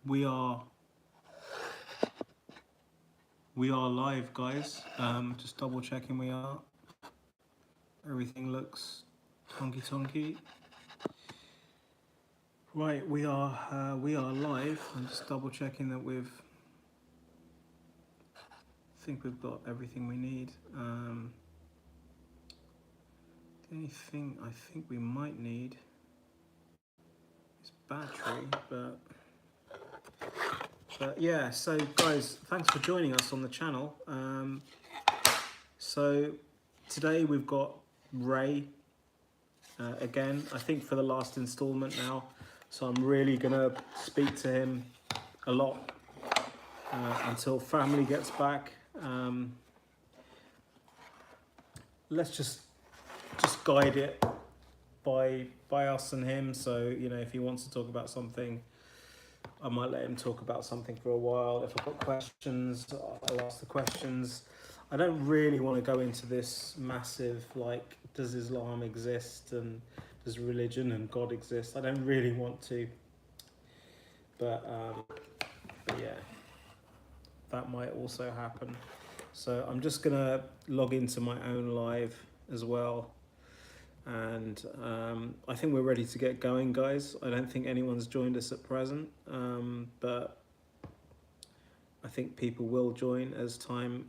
We are live, guys. Just double checking we are. Everything looks honky tonky. Right, we are live. I'm just double checking that I think we've got everything we need. The only thing I think we might need is battery, but yeah. So guys, thanks for joining us on the channel. So today we've got Ray again, I think for the last installment now. So I'm really gonna speak to him a lot until family gets back. Let's just guide it by us and him. So if he wants to talk about something, I might let him talk about something for a while. If I've got questions, I'll ask the questions. I don't really want to go into this massive, like, does Islam exist and does religion and God exist? I don't really want to. But yeah, that might also happen. So I'm just going to log into my own live as well. And I think we're ready to get going, guys. I don't think anyone's joined us at present, but I think people will join as time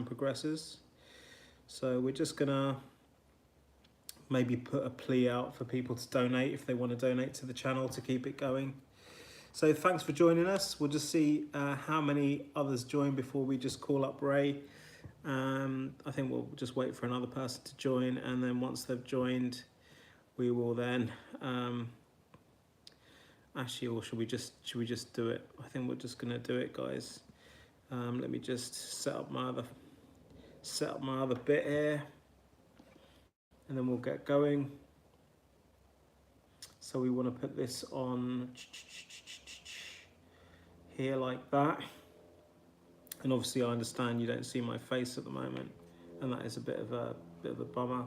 progresses. So we're just gonna maybe put a plea out for people to donate if they want to donate to the channel to keep it going. So thanks for joining us. We'll just see how many others join before we just call up Ray. I think we'll just wait for another person to join, and then once they've joined, we will then actually, or should we just do it? I think we're just gonna do it, guys. Let me just set up my other bit here, and then we'll get going. So we want to put this on here like that. And obviously I understand you don't see my face at the moment, and that is a bit of a bummer.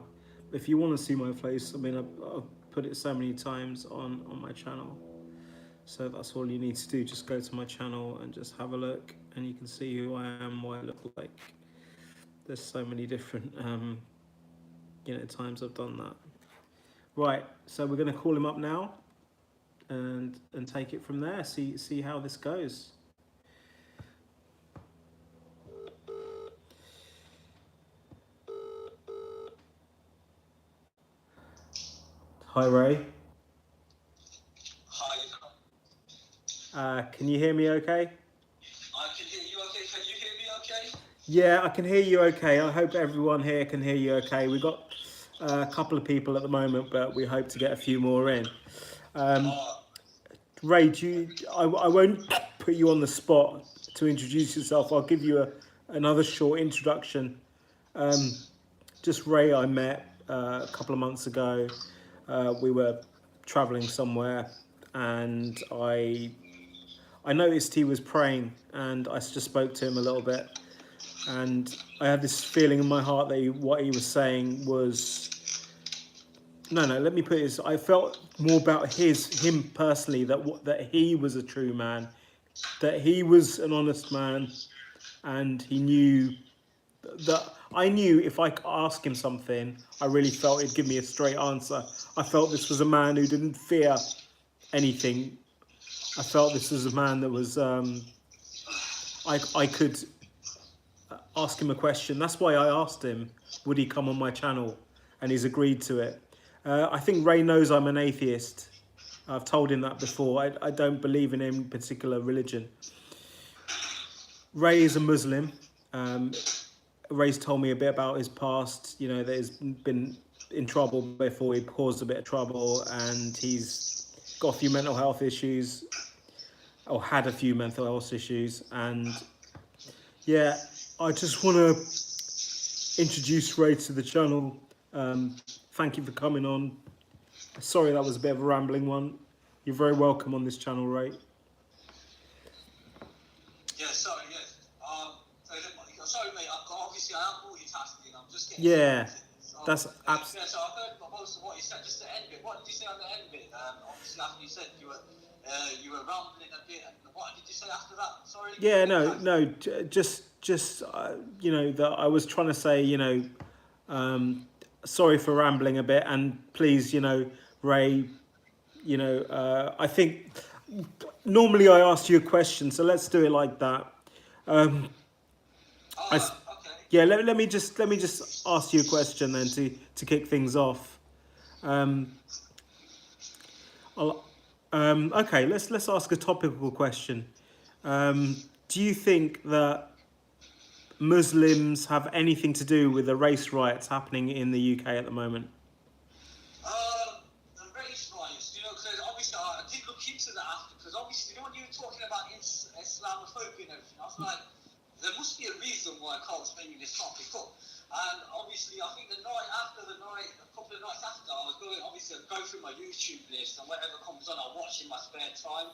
If you want to see my face, I mean, I've put it so many times on my channel. So that's all you need to do. Just go to my channel and just have a look, and you can see who I am, what I look like. There's so many different times I've done that. Right, so we're going to call him up now and take it from there. See how this goes. Hi, Ray. Hi. Can you hear me okay? I can hear you okay. Can you hear me okay? Yeah, I can hear you okay. I hope everyone here can hear you okay. We've got a couple of people at the moment, but we hope to get a few more in. Ray, I won't put you on the spot to introduce yourself. I'll give you another short introduction. Just Ray I met a couple of months ago. We were traveling somewhere, and I noticed he was praying, and I just spoke to him a little bit, and I had this feeling in my heart that what he was saying was, no, let me put this. I felt more about him personally, that he was a true man, that he was an honest man, and he knew that I knew if I asked him something, I really felt he'd give me a straight answer. I felt this was a man who didn't fear anything. I felt this was a man that was I could ask him a question. That's why I asked him, would he come on my channel? And he's agreed to it. I think Ray knows I'm an atheist. I've told him that before. I don't believe in any particular religion. Ray is a Muslim. Ray's told me a bit about his past, that he's been in trouble before, he caused a bit of trouble, and he's got a few mental health issues, or had a few mental health issues. And yeah, I just want to introduce Ray to the channel. Thank you for coming on. Sorry that was a bit of a rambling one. You're very welcome on this channel, Ray. Yeah, sorry, yes. Sorry, mate. Obviously, I am multitasking. I'm just getting. Yeah, So, that's yeah, so I heard most of what you said. Just the end bit. What did you say on the end bit? Obviously, after you said you were you were rambling a bit. And what did you say after that? Sorry. Yeah, no, just you know, that I was trying to say, you know, sorry for rambling a bit, and please, you know, Ray, you know, I think normally I ask you a question, so let's do it like that. I, s- Okay. yeah, let me just ask you a question then to kick things off. Um, I'll, okay, let's ask a topical question. Do you think that Muslims have anything to do with the race riots happening in the UK at the moment? The race riots, because obviously I did look into that after, because obviously, when you were talking about Islamophobia and everything, I was like, there must be a reason why Carl's bringing this topic up. And obviously, I think a couple of nights after, I was go through my YouTube list, and whatever comes on, I watch in my spare time.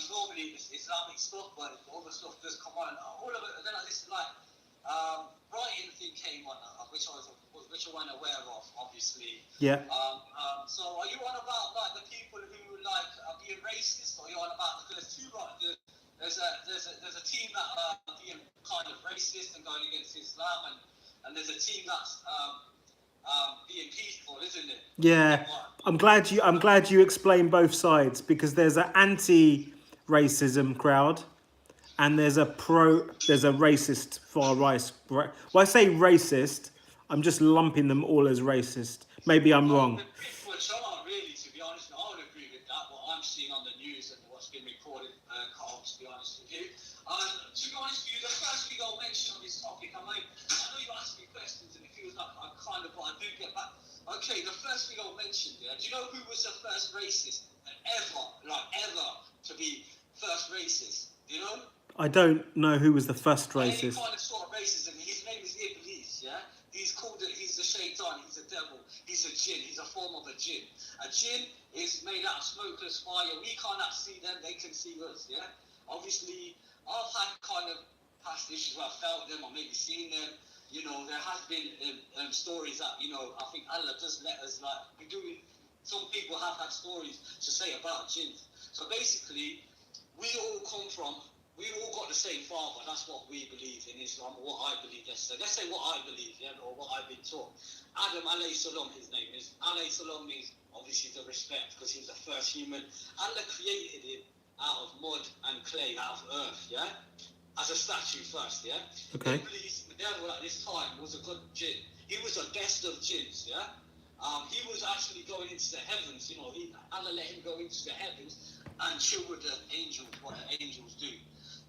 Normally it's Islamic stuff, but other stuff does come on. And all of it, and then I listen like writing thing came on, which I wasn't aware of, obviously. Yeah. So are you on about like the people who like are being racist, or are you on about there's two right? There's a team that are being kind of racist and going against Islam, and there's a team that's being peaceful, isn't it? Yeah, I'm glad you explained both sides, because there's an anti-racism crowd and there's a racist far right. Well, I say racist, I'm just lumping them all as racist. Maybe I'm wrong. Which are really, to be honest, and I would agree with that. What I'm seeing on the news and what's been recorded, Carl, to be honest with you. To be honest with you, the first thing I'll mention on this topic, I know you asked me questions, and it feels like I do get back. Okay, the first thing I'll mention there. Do you know who was the first racist ever to be first racist? Do you know? I don't know who was the first Any racist. kind of sort of racism. His name is Iblis, yeah? He's the shaitan, he's a devil, he's a jinn, he's a form of a jinn. A jinn is made out of smokeless fire. We cannot see them, they can see us, yeah? Obviously, I've had kind of past issues where I felt them or maybe seen them. There has been stories that, I think Allah does let us, some people have had stories to say about jinns. So basically, we all got the same father. That's what we believe in Islam, or what I believe. Let's say what I believe, yeah, or what I've been taught. Adam alayhi salam, his name is. Alayhi salam means obviously the respect, because he was the first human. Allah created him out of mud and clay, out of earth, yeah, as a statue first, yeah. Okay. Iblis, the devil at this time, was a good jinn. He was the best of jinns, yeah. He was actually going into the heavens, Allah let him go into the heavens and chill with the angels, what the angels do.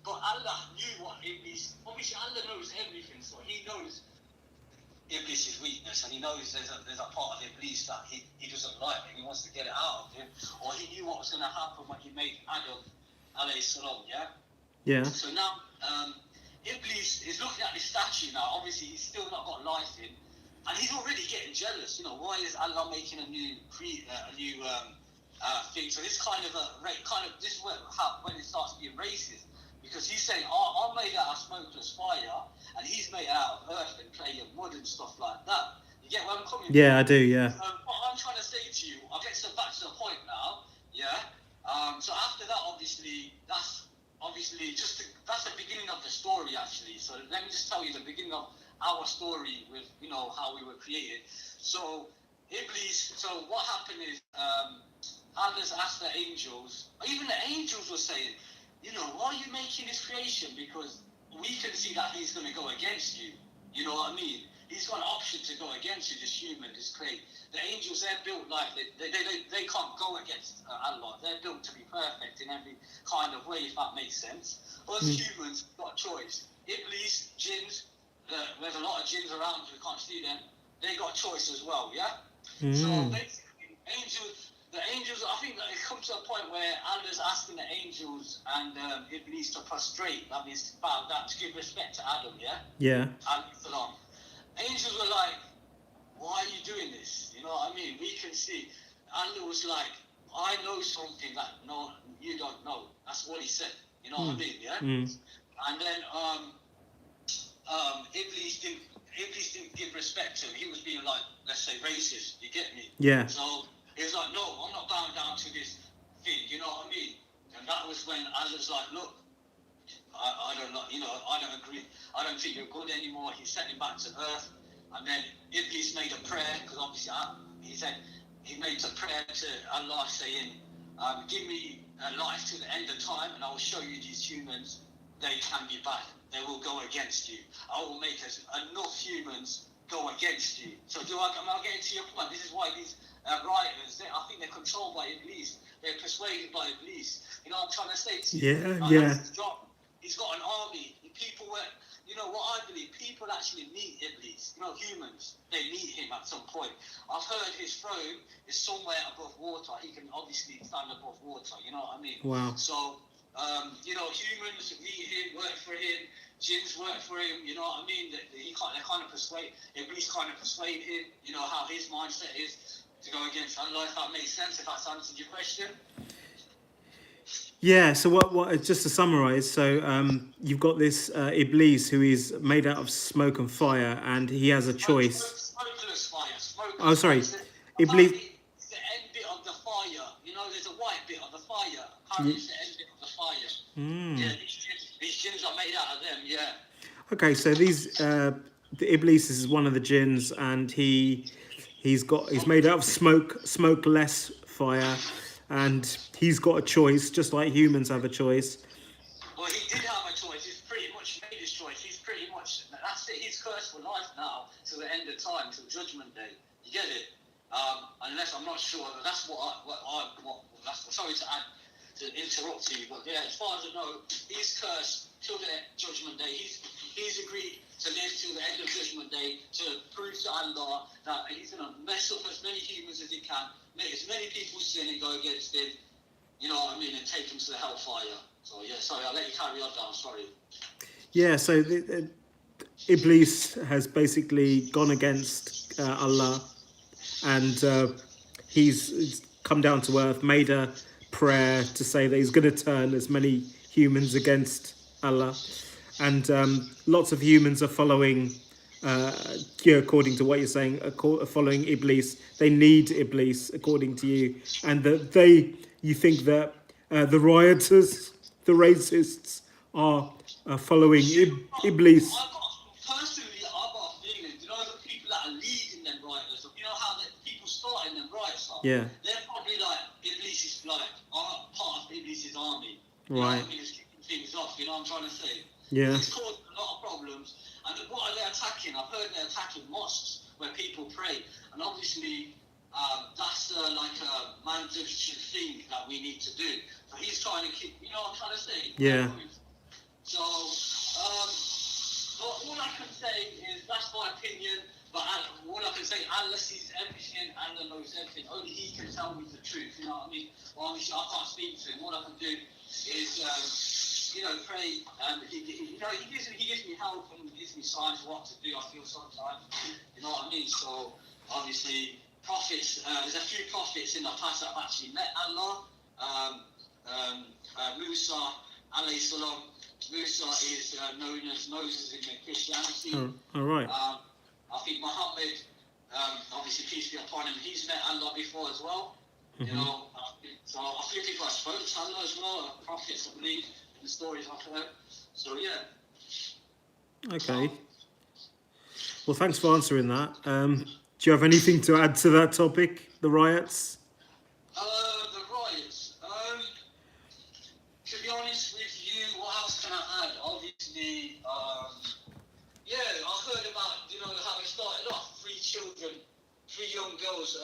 But Allah knew what Iblis, obviously Allah knows everything, so he knows Iblis' weakness, and he knows there's a part of Iblis that he doesn't like, and he wants to get it out of him, or he knew what was going to happen when he made Adam alayhi salam, yeah? Yeah. So now, Iblis is looking at this statue now, obviously he's still not got life in, and he's already getting jealous, why is Allah making a new thing? So this this is when it starts being racist, because he's saying, I'm made out of smokeless fire, and he's made out of earth and clay and wood and stuff like that. You get where I'm coming from? Yeah, I do. Yeah. What I'm trying to say to you, I'll get back to the point now. Yeah. So after that, obviously, that's the beginning of the story, actually. So let me just tell you the beginning of our story with how we were created. So Iblis. So what happened is Allah's asked the angels. Even the angels were saying, why are you making this creation? Because we can see that he's going to go against you. You know what I mean? He's got an option to go against you, this human, this clay. The angels, they're built like, they can't go against Allah. They're built to be perfect in every kind of way, if that makes sense. Us humans got a choice. Iblis, jinns, there's a lot of jinns around, we can't see them. They got a choice as well, yeah? So basically, the angels, I think that it comes to a point where Allah's asking the angels and Iblis to prostrate. That means to bow down, to give respect to Adam, yeah? Yeah. Salam. Angels were like, why are you doing this? You know what I mean? We can see. Allah was like, I know something that no, you don't know. That's what he said. You know what I mean? Yeah. And then Iblis didn't give respect to him. He was being like, let's say, racist. You get me? Yeah. So he was like, no, I'm not bowing down to this thing, you know what I mean? And that was when Allah's like, look, I don't know, you know, I don't agree. I don't think you're good anymore. He sent him back to earth. And then Iblis made a prayer, because obviously he said, he made a prayer to Allah saying, give me a life to the end of time, and I will show you these humans, they can be bad. They will go against you. I will make enough humans go against you. So am I getting to your point? This is why these rioters, I think they're controlled by Iblis. They're persuaded by Iblis. You know what I'm trying to say to you? That's his job. He's got an army. People were, you know what I believe, people actually meet Iblis. You know, humans, they meet him at some point. I've heard his throne is somewhere above water. He can obviously stand above water, you know what I mean? Wow. So, you know, humans meet him, work for him, jinns work for him, you know what I mean? They kind of persuade, Iblis kind of persuade him, you know, how his mindset is to go against Allah, if that makes sense, if that's answered your question. Yeah, so what just to summarize, so you've got this Iblis who is made out of smoke and fire, and he has a choice. Smokeless fire. Oh, sorry. Iblis. Iblis. It's the end bit of the fire. You know, there's a white bit of the fire. Apparently, it's the end bit of the fire. Yeah, these jinns are made out of them, yeah. Okay, so the Iblis is one of the jinns, and he's made out of smokeless fire. And he's got a choice, just like humans have a choice. Well, he did have a choice. He's pretty much made his choice. That's it. He's cursed for life now, till the end of time, till Judgment Day. You get it? Unless I'm not sure. That's sorry to interrupt you, but yeah, as far as I know, he's cursed till the Judgment Day. He's agreed to live till the end of Judgment Day to prove to Allah that he's going to mess up as many humans as he can, make as many people sin and go against him, you know what I mean, and take him to the hellfire. So yeah, sorry, I'll let you carry on down, sorry. Yeah, so Iblis has basically gone against Allah, and he's come down to earth, made a prayer to say that he's going to turn as many humans against Allah. And lots of humans are following, according to what you're saying, following Iblis. They need Iblis, according to you. And you think that the rioters, the racists, are following Iblis. Personally, I've got a feeling, you know, the people that are leading them rioters, you know how the people starting them riots are? Yeah. They're probably like, Iblis is like, part of Iblis' army. Right. You know, just kicking things off, you know what I'm trying to say? Yeah. It's caused a lot of problems. And what are they attacking? I've heard they're attacking mosques where people pray. And obviously, that's like a mandatory thing that we need to do. So he's trying to keep, you know what I'm trying to say? Yeah. So, all I can say is, that's my opinion. But all I can say, Allah sees everything, Allah knows everything. Only He can tell me the truth, you know what I mean? Well, obviously, I can't speak to Him. All I can do is, you know, pray. He gives me help and gives me signs of what to do. I feel sometimes, you know what I mean. So obviously, prophets. There's a few prophets in the past that have actually met Allah. Musa, alayhi salam. Musa is known as Moses in Christianity. Oh, all right. I think Muhammad, obviously peace be upon him, he's met Allah before as well. You know, so a few people have spoken to Allah as well, prophets, I believe, in the stories I've heard. So yeah. Okay. Well, thanks for answering that. Do you have anything to add to that topic, the riots? The riots. To be honest with you, what else can I add? Obviously, yeah, I heard about, you know, how it started off. 3 young girls,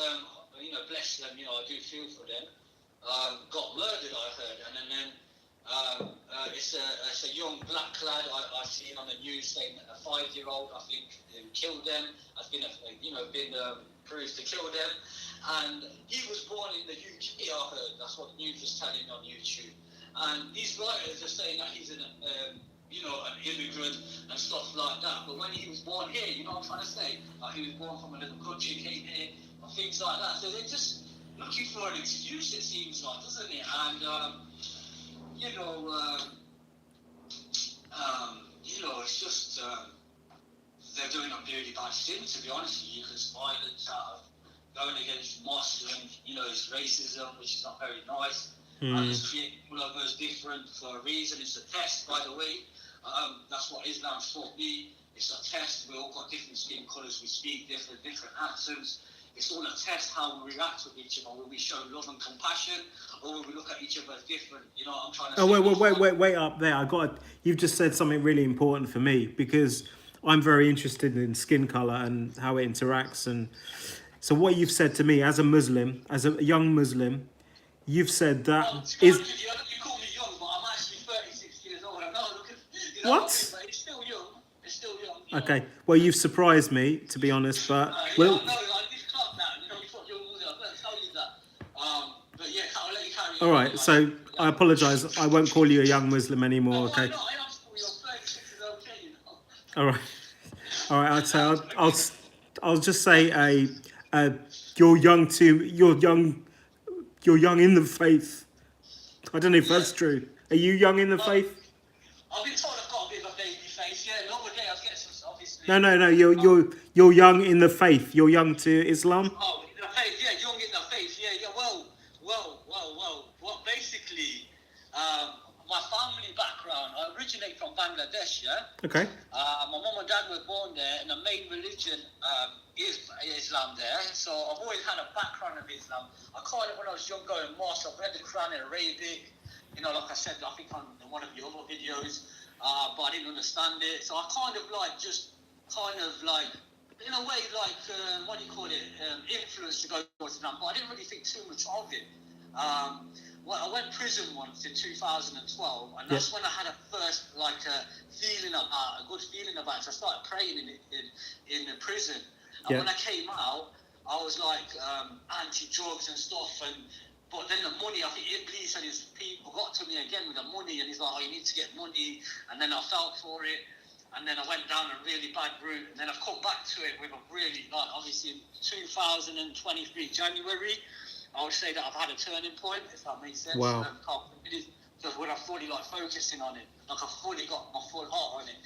you know, bless them, you know, I do feel for them, got murdered, I heard. And then it's a young black lad I seen on the news saying that a 5-year-old, I think, killed them, has been proved to kill them. And he was born in the UK, I heard. That's what the news was telling me on YouTube. And these writers are saying that he's you know, an immigrant and stuff like that. But when he was born here, you know what I'm trying to say? Like, he was born from a little country, came here, and things like that. So they're just looking for an excuse, it seems like, doesn't it? And, you know, it's just, they're doing a really bad thing, to be honest with you, because violence out of going against mosques and, you know, it's racism, which is not very nice. Allah's created all of us different for a reason. It's a test, by the way. That's what Islam taught me. It's a test. We all got different skin colours. We speak different accents. It's all a test how we react with each other. Will we show love and compassion, or will we look at each other as different? You know what I'm trying to say? Wait up there. You've just said something really important for me, because I'm very interested in skin color and how it interacts. And so what you've said to me as a Muslim, as a young Muslim, you've said that you call me young, but I'm actually 36 years old. I'm not looking, you know what? I mean? But it's still young. It's still young. You Okay. know? Well, you've surprised me, to be honest. But No, I just clocked that. You know, you thought you were Muslim. I'm going to tell you that. But yeah, I'll let you carry on. all right. So I apologise. I won't call you a young Muslim anymore. Okay. No, I am still young. 36 is okay, you know. All right. All right. I'd say I'll just say you're young too. You're young in the faith. I don't know if that's true. Are you young in the faith? I've been told I've got a bit of a baby face. Yeah, the other day I was getting some, obviously. No. You're young in the faith. You're young to Islam. Oh, in the faith. Yeah, young in the faith. Yeah. Well. Basically, my family background. I originate from Bangladesh. Yeah. Okay. My mum and dad were born there, and the main religion is Islam there. So I've always had a background of Islam. I caught it when I was young, going mosque. I've read the Quran in Arabic. You know, like I said, I think on one of your other videos, but I didn't understand it. So I kind of like, in a way, like, what do you call it, influenced to go towards Islam, but I didn't really think too much of it. Well, I went prison once in 2012, and that's when I had a first, like, a good feeling about it. So I started praying in the prison. And when I came out, I was like anti-drugs and stuff, but then the money, I think Iblis and his people got to me again with the money, and he's like, oh, you need to get money, and then I fell for it, and then I went down a really bad route, and then I've come back to it with a really, like, obviously in 2023, January, I would say that I've had a turning point, if that makes sense. Wow. Because when I'm fully, like, focusing on it, like, I've fully got my full heart on it.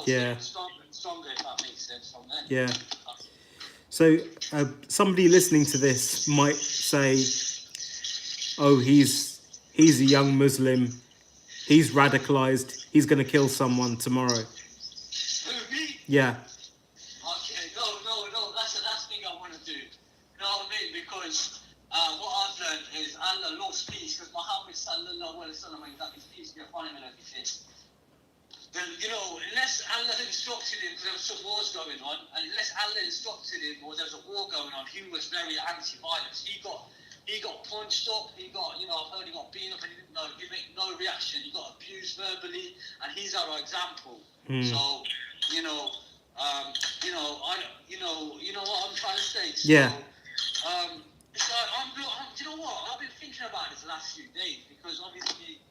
Yeah. Stronger, if that makes sense, from then. Yeah. So somebody listening to this might say, oh, he's a young Muslim, he's radicalized, he's going to kill someone tomorrow. Who, me? Yeah. Okay, no, that's the last thing I want to do. You know what I mean? Because what I've learned is Allah loves peace, because Muhammad sallallahu alaihi wasallam, that his peace be upon him and everything. Then, you know, unless Allah instructed him, because there was some wars going on, and unless Allah instructed him, or there was a war going on, he was very anti-violence. He got punched up, I've heard he got beaten up, and he made no reaction. He got abused verbally, and he's our example. So, you know what I'm trying to say. So, Yeah. It's like, you know what? I've been thinking about this the last few days, because obviously,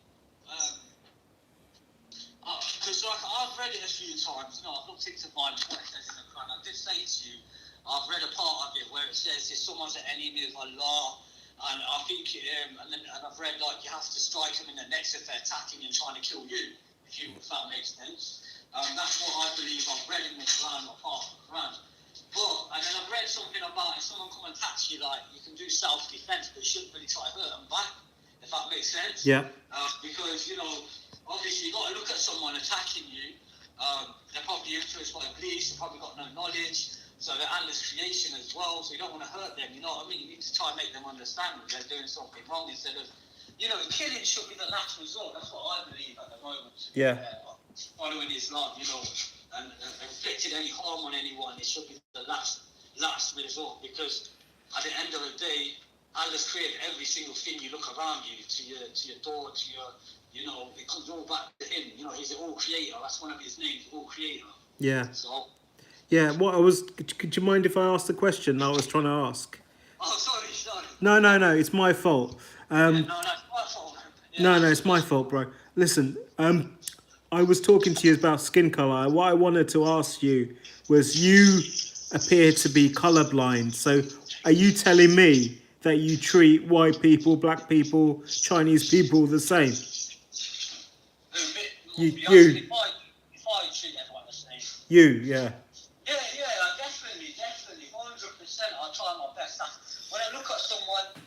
because like I've read it a few times. I've looked into what it says in the Quran. I did say to you, I've read a part of it where it says if someone's an enemy of Allah, and I think, and I've read, like, you have to strike them in the neck if they're attacking and trying to kill you, if that makes sense. That's what I believe I've read in the Quran, or part of the Quran. And then I've read something about if someone come and attacks you, like, you can do self-defense, but you shouldn't really try to hurt them back, if that makes sense. Yeah. Because, obviously, you've got to look at someone attacking you. They're probably influenced by Iblis, they've probably got no knowledge. So they're Allah's creation as well, so you don't want to hurt them, you know what I mean? You need to try and make them understand that they're doing something wrong, instead of, killing should be the last resort. That's what I believe at the moment. Yeah. Following Islam, and inflicting any harm on anyone, it should be the last resort, because at the end of the day, Allah's created every single thing you look around you, to your door, to your, it comes all back to him. He's the all creator. That's one of his names, all creator. Yeah. So. Yeah. Could you mind if I asked the question I was trying to ask? Oh, sorry. No. It's my fault. No, that's my fault. No, it's my fault, bro. Listen, I was talking to you about skin color. What I wanted to ask you was, you appear to be colorblind. So are you telling me that you treat white people, black people, Chinese people the same? You. If I treat everyone the same. You, yeah. Yeah, definitely, 100%. I try my best. When I look at someone,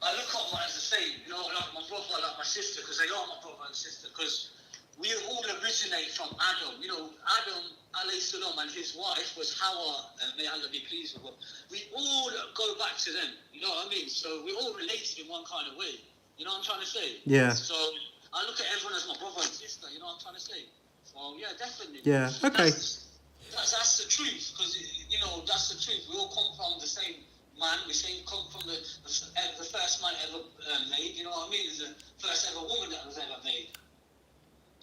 I look at them as the same. Like sister, because they are my brother and sister, because we all originate from Adam. You know, Adam, alayhi salam, and his wife was Hawa, may Allah be pleased with her. We all go back to them, you know what I mean? So we're all related in one kind of way. You know what I'm trying to say? Yeah. So I look at everyone as my brother and sister, you know what I'm trying to say? So yeah, definitely. Yeah, okay. That's the truth, because, you know, that's the truth. We all come from the same man. We come from the first man ever made, you know what I mean? The first ever woman that was ever made.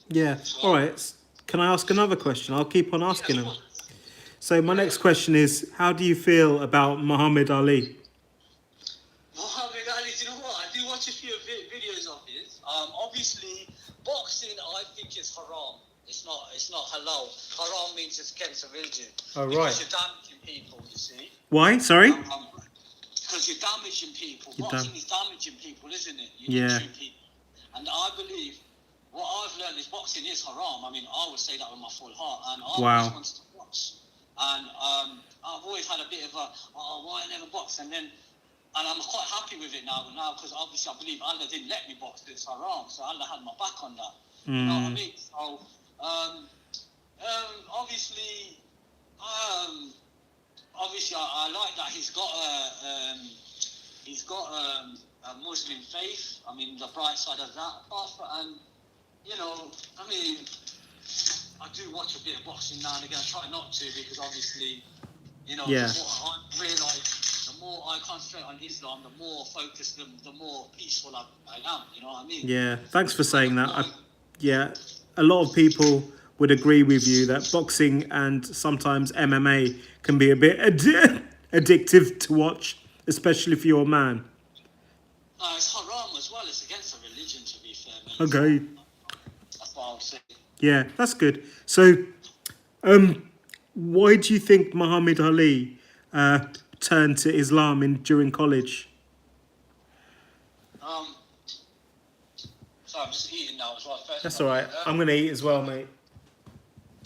Yeah. So, All right. Can I ask another question? I'll keep on asking yeah, them. So my next question is, how do you feel about Muhammad Ali? Muhammad Ali, do you know what? I do watch a few videos of his. Obviously, boxing, I think is haram. It's not halal. Haram means it's against religion. Oh, right. Because you're damaging people, you see. Why? Sorry? Because you're damaging people. You're Boxing is damaging people, isn't it? You Yeah. need people. And I believe what I've learned is boxing is haram. I mean, I would say that with my full heart. And I Wow. always wanted to box. And I've always had a bit of why I never box? And I'm quite happy with it now because obviously I believe Allah didn't let me box. It's haram. So Allah had my back on that. You know what I mean? So, obviously, I like that he's got a Muslim faith. I mean, the bright side of that. And you know, I mean, I do watch a bit of boxing now and again. I try not to because obviously, you know, Yeah. the more I realise, the more I concentrate on Islam, the more focused, the more peaceful I am. You know what I mean? Yeah. Thanks for saying that. Yeah. A lot of people would agree with you that boxing and sometimes MMA can be a bit addictive to watch, especially if you're a man. It's haram as well. It's against the religion, to be fair, mate. Okay. That's what I would say. Yeah, that's good. So, why do you think Muhammad Ali turned to Islam during college? Sorry, I'm just eating now as well. That's all right. I'm gonna eat as well, mate.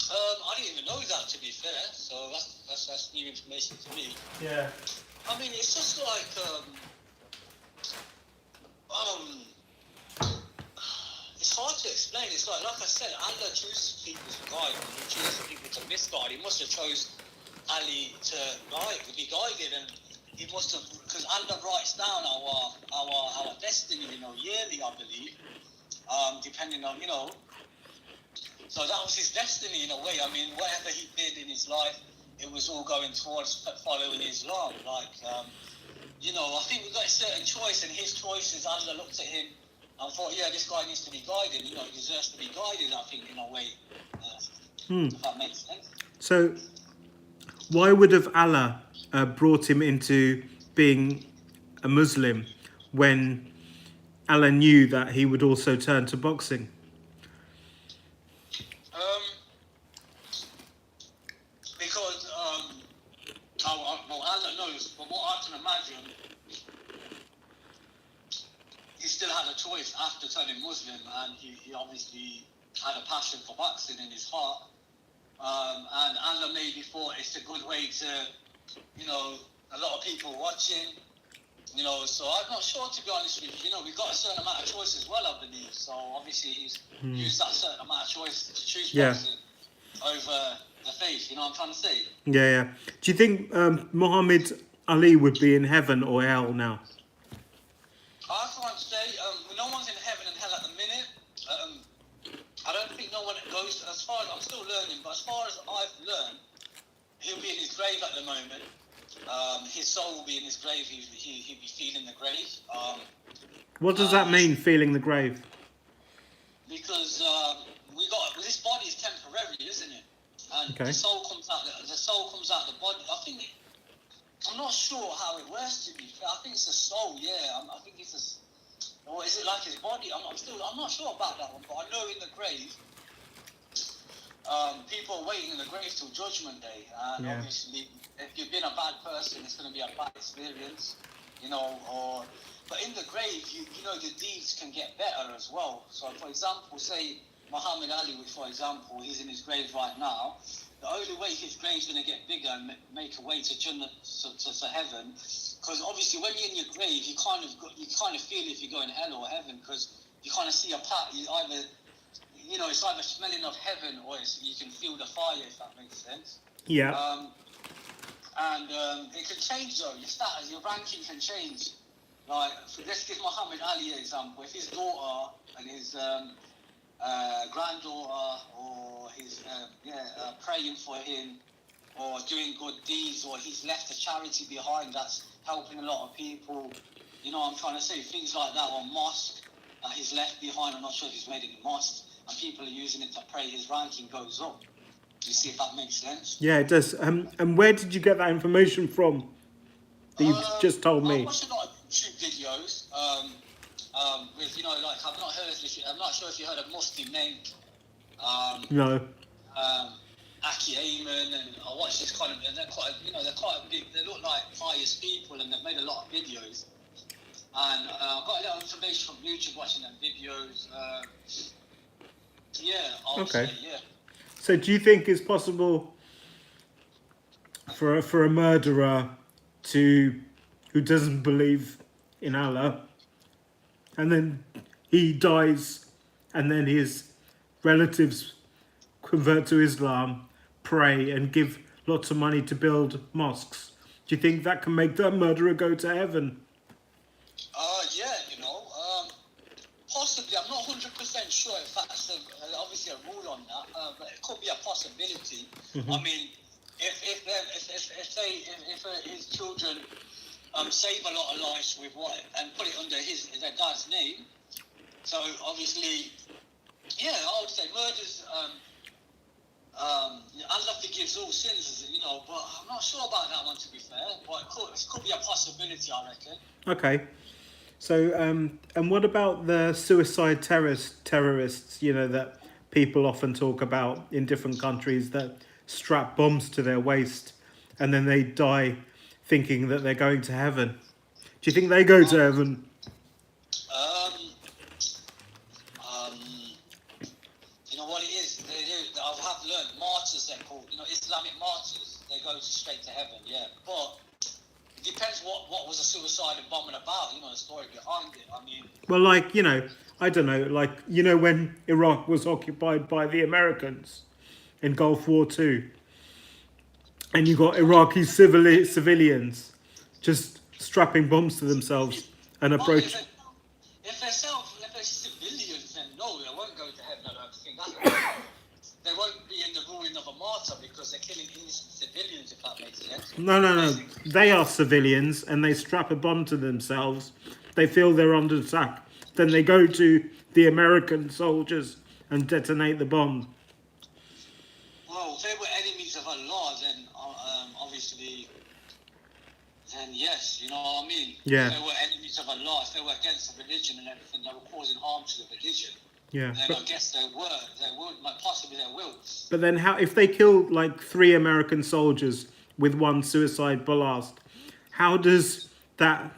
I didn't even know that, to be fair. So that's new information to me. Yeah. I mean, it's just like it's hard to explain. It's like I said, Allah chooses people to guide, and He chooses people to misguide. He must have chose Ali to be guided, and He must have, because Allah writes down our destiny, you know, yearly, I believe, depending on, you know. So that was his destiny in a way. I mean, whatever he did in his life, it was all going towards following Islam. Like, you know, I think we got a certain choice, and his choices, Allah looked at him and thought, yeah, this guy needs to be guided. You know, he deserves to be guided, I think, in a way. If that makes sense. So, why would have Allah brought him into being a Muslim when Allah knew that he would also turn to boxing? Because Allah knows, but what I can imagine, he still had a choice after turning Muslim, and he obviously had a passion for boxing in his heart. And Allah maybe thought it's a good way to, you know, a lot of people watching, you know, so I'm not sure, to be honest with you. You know, we've got a certain amount of choice as well, I believe. So obviously he's used that certain amount of choice to choose boxing over the faith, you know what I'm trying to say? Yeah. Do you think Muhammad Ali would be in heaven or hell now? I can't say. No one's in heaven and hell at the minute. I don't think no one goes, as far as I'm still learning, but as far as I've learned, he'll be in his grave at the moment. His soul will be in his grave. He'll be feeling the grave. What does that mean, feeling the grave? Because this body is temporary, isn't it? And Okay. the soul comes out. The soul comes out the body. I'm not sure how it works, to be fair. I think it's the soul. Yeah, I think it's or is it like his body? I'm not sure about that one. But I know in the grave, people are waiting in the grave till Judgment Day, and obviously, if you've been a bad person, it's going to be a bad experience, you know. But in the grave, you know, the deeds can get better as well. So, for example, say Muhammad Ali, for example, he's in his grave right now. The only way his grave's going to get bigger and make a way to Jannah, to heaven, because obviously when you're in your grave, you kind of feel if you're going hell or heaven, because you kind of see a part. You either, it's either smelling of heaven or you can feel the fire, if that makes sense. Yeah. And it can change though. Your status, your ranking can change. Like, let's give Muhammad Ali an example. If his daughter and his granddaughter, or his praying for him, or doing good deeds, or he's left a charity behind that's helping a lot of people. You know what I'm trying to say? Things like that, or mosque that he's left behind. I'm not sure if he's made any mosques, and people are using it to pray. His ranking goes up. Do you see if that makes sense? Yeah, it does. And where did you get that information from that you've just told me? I watched a lot of YouTube videos. With I'm not sure if you heard of Mufti Menk. No. Aki Ayman, and I watched this kind of, and they're quite big. They look like pious people, and they've made a lot of videos. And I got a little information from YouTube watching them videos. I would say, yeah. So do you think it's possible for a murderer who doesn't believe in Allah, and then he dies, and then his relatives convert to Islam, pray, and give lots of money to build mosques? Do you think that can make that murderer go to heaven? Possibly. I'm not 100% sure if that's obviously a rule on that, but it could be a possibility. Mm-hmm. I mean, if his children save a lot of lives with and put it under their dad's name, so obviously, I would say murders. Allah forgives all sins, but I'm not sure about that one, to be fair. But it could be a possibility, I reckon. Okay. So, and what about the suicide terrorists, that people often talk about in different countries, that strap bombs to their waist and then they die thinking that they're going to heaven? Do you think they go to heaven? You know what it is? I have learned martyrs, they're called. Islamic martyrs, they go straight to heaven, yeah. But it depends what was a suicide and bombing about, the story behind it. I mean... Well, I don't know, when Iraq was occupied by the Americans in Gulf War II, and you got Iraqi civilians just strapping bombs to themselves and approaching... If they're civilians, then no, they won't go to heaven, I don't think. They won't be in the ruling of a martyr because they're killing innocent civilians, if that makes sense. No. They are civilians and they strap a bomb to themselves. They feel they're under attack. Then they go to the American soldiers and detonate the bomb. Well, if they were enemies of Allah, then obviously, then yes, you know what I mean? Yeah. If they were enemies of Allah, if they were against the religion and everything, they were causing harm to the religion. Yeah. Then I guess they would, possibly they will. But then if they kill 3 American soldiers with one suicide blast, how does that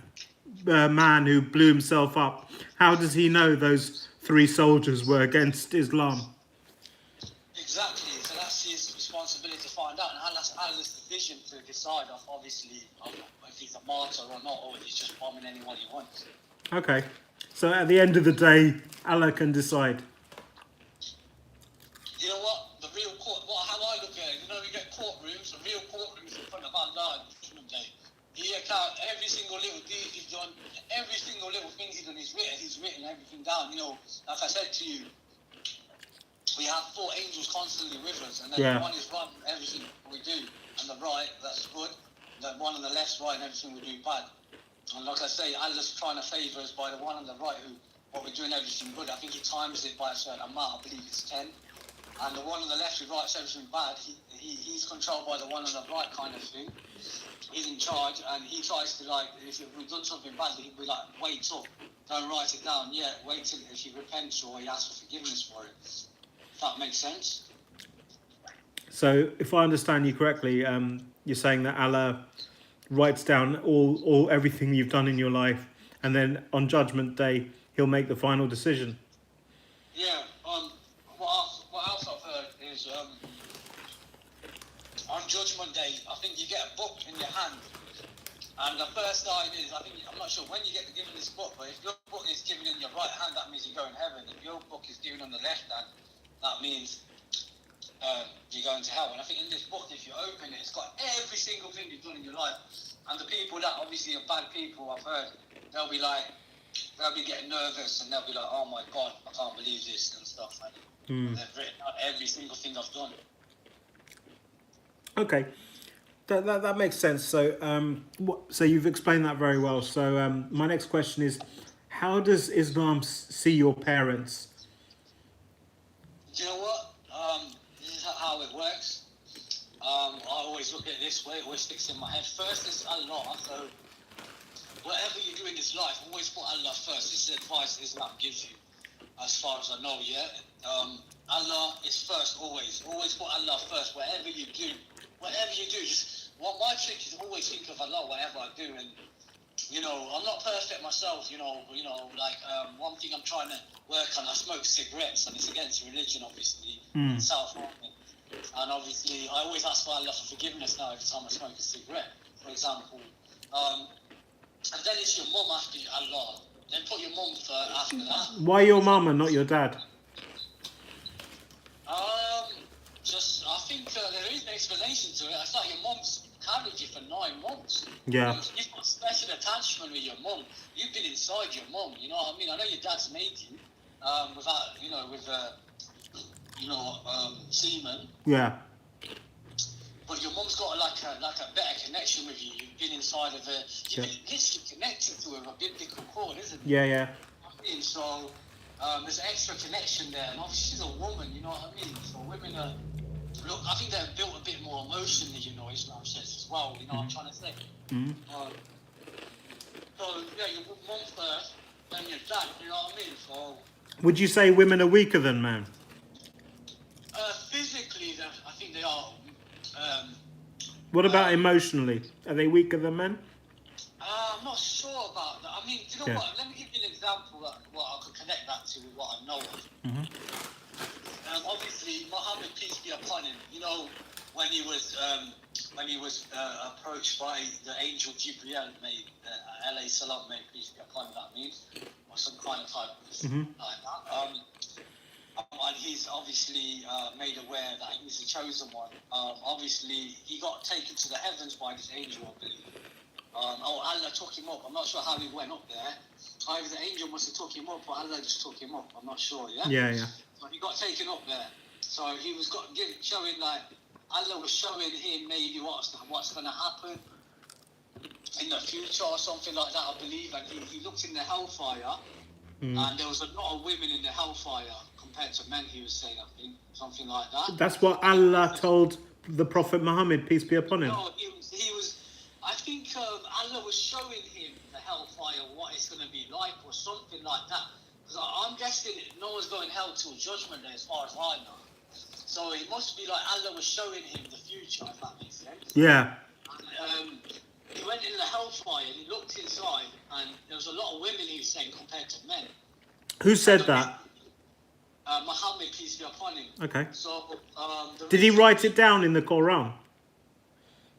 man who blew himself up, how does he know those 3 soldiers were against Islam? Exactly. So that's his responsibility to find out, and Allah's decision to decide, obviously, if he's a martyr or not, or if he's just bombing anyone he wants. Okay. So at the end of the day, Allah can decide. You know what? The real court, how I look at it, you get courtrooms, the real courtrooms in front of Allah on Judgment Day. He accounts every single little deed he's done, every single little thing he's done. He's written everything down. Like I said to you, we have 4 angels constantly with us, and then one is right, everything we do, and the right, that's good. The one on the left's right, and everything we do bad. And like I say, Allah's trying to favour us by the one on the right, what we're doing everything good. I think he times it by a certain amount. I believe it's 10. And the one on the left who writes everything bad, he's controlled by the one on the right, kind of thing. He's in charge, and he tries to, if we've done something bad, he'll be like, wait up, don't write it down yet, wait till if he repents or he asks for forgiveness for it. If that makes sense. So, if I understand you correctly, you're saying that Allah writes down all everything you've done in your life, and then on Judgment Day, he'll make the final decision. Yeah. What else I've heard is on Judgment Day, I think you get a book in your hand, and the first line is, I'm not sure when you get given this book, but if your book book is given in your right hand, that means you go in heaven. If your book is given on the left hand, that means you go into hell. And I think in this book, if you open it, it's got every single thing you've done in your life. And the people that obviously are bad people, I've heard, they'll be getting nervous and they'll be like, oh my God, I can't believe this and stuff. And they've written out every single thing I've done. Okay, that makes sense. So so you've explained that very well. So my next question is, how does Islam see your parents? Do you know what? This is how it works. I always look at it this way. It always sticks in my head. First is Allah. So whatever you do in this life, always put Allah first. This is advice Islam gives you, as far as I know. Yeah. Allah is first. Always put Allah first. Whatever you do, just my trick is always think of Allah. Whatever I do, and you know, I'm not perfect myself. You know, like one thing I'm trying to work on. I smoke cigarettes, and it's against religion, obviously, self-harming. And obviously, I always ask for Allah for forgiveness now every time I smoke a cigarette, for example. And then it's your mum after Allah. Then put your mum after that. Why your mum and not your dad? Just I think there is an explanation to it. It's like your mum's carried you for 9 months. Yeah. You've got special attachment with your mum. You've been inside your mum. You know what I mean? I know your dad's made you, without semen. Yeah. But your mum's got like a better connection with you. You've been inside of her. You've been literally connected to her with a biblical cord, isn't it? Yeah. I mean, so there's an extra connection there, and obviously she's a woman. You know what I mean? So women are. Look, I think they're built a bit more emotionally. You know, Islam says as well. You know what I'm trying to say. So yeah, your mum first, then your dad. You know what I mean? So. Would you say women are weaker than men? Physically, I think they are. What about emotionally? Are they weaker than men? I'm not sure about that. I mean, do you know what? Let me give you an example that what I could connect that to with what I know of. Obviously, Muhammad, peace be upon him. You know, when he was approached by the angel Jibreel, alayhi salam, may peace be upon him, that means, or some kind of type like that. And he's obviously made aware that he's the chosen one. Obviously, he got taken to the heavens by this angel, I believe. Allah took him up. I'm not sure how he went up there. Either the angel must have took him up, or Allah just took him up. I'm not sure. Yeah. So he got taken up there. So he was showing like Allah was showing him maybe what's going to happen in the future or something like that, I believe. And he looked in the hellfire, and there was a lot of women in the hellfire compared to men. He was saying, I think, something like that. That's what Allah told the Prophet Muhammad, peace be upon him. No, he was. I think Allah was showing him the hellfire, what it's going to be like, or something like that. Because I'm guessing no one's going hell till Judgment Day, as far as I know. So it must be like Allah was showing him the future, if that makes sense. Yeah. And, he went in the hellfire and he looked inside, and there was a lot of women, he was saying, compared to men. Who said that? Muhammad, peace be upon him. Okay. So, did he write it down in the Quran?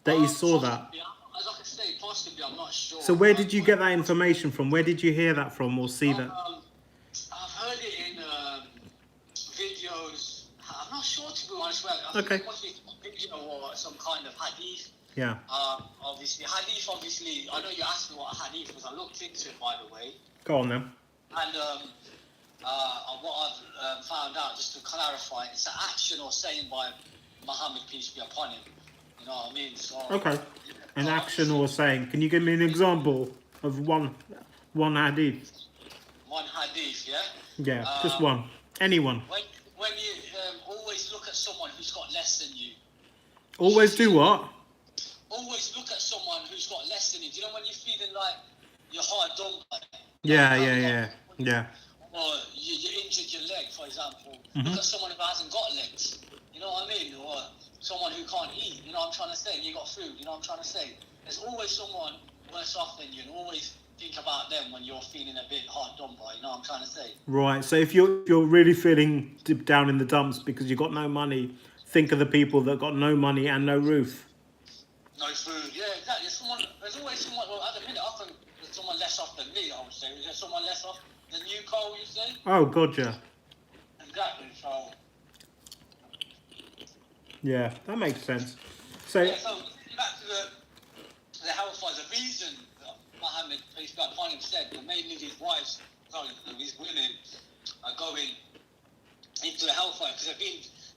That he saw that? As I can say, possibly, I'm not sure. So where did you get that information from? Where did you hear that from or see that? I've heard it in videos. I'm not sure, to be honest. I think it must be a video or some kind of hadith. Yeah. Obviously, I know you asked me what a hadith was. I looked into it, by the way. Go on then. And what I've found out, just to clarify, it's an action or saying by Muhammad, peace be upon him. You know what I mean? So, okay. An action or saying. Can you give me an example of one hadith? One hadith, yeah? Yeah, just one. Anyone. When you always look at someone who's got less than you. Always do what? Always look at someone who's got less than you. Do you know when you're feeling like you're hard done by? Yeah. Or you injured your leg, for example. Look at someone who hasn't got legs. You know what I mean? Or someone who can't eat. You know what I'm trying to say? You got food. You know what I'm trying to say? There's always someone worse off than you, and always think about them when you're feeling a bit hard done by. You know what I'm trying to say? Right. So if you're really feeling down in the dumps because you've got no money, think of the people that got no money and no roof. No food. Yeah, exactly. There's always someone. Well, at the minute, I think there's someone less off than me. I would say. Is there someone less off? the new Cole, you say? Oh God, yeah, Exactly. So yeah, that makes sense. So yeah. So back to the hellfire. The reason that Muhammad, peace be upon him, said that mainly his wives, sorry, his women are going into the hellfire because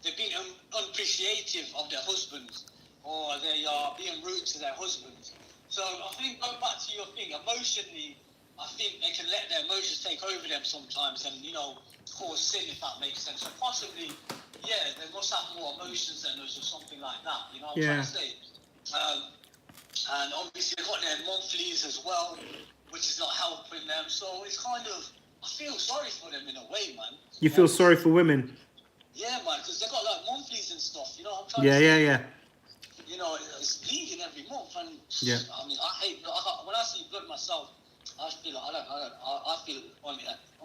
they've been unappreciative of their husbands, or they are being rude to their husbands. So I think going back to your thing, emotionally, I think they can let their emotions take over them sometimes, and cause sin, if that makes sense. So possibly, yeah, they must have more emotions than us or something like that. You know what I'm Yeah. trying to say? And obviously they've got their monthlies as well, which is not helping them. So it's kind of, I feel sorry for them in a way, man. you feel sorry for women? Yeah, man, because they've got like monthlies and stuff. You know what I'm trying Yeah, to yeah, say? yeah, It's bleeding every month, and yeah. I mean, I hate when I see blood myself. I feel like I feel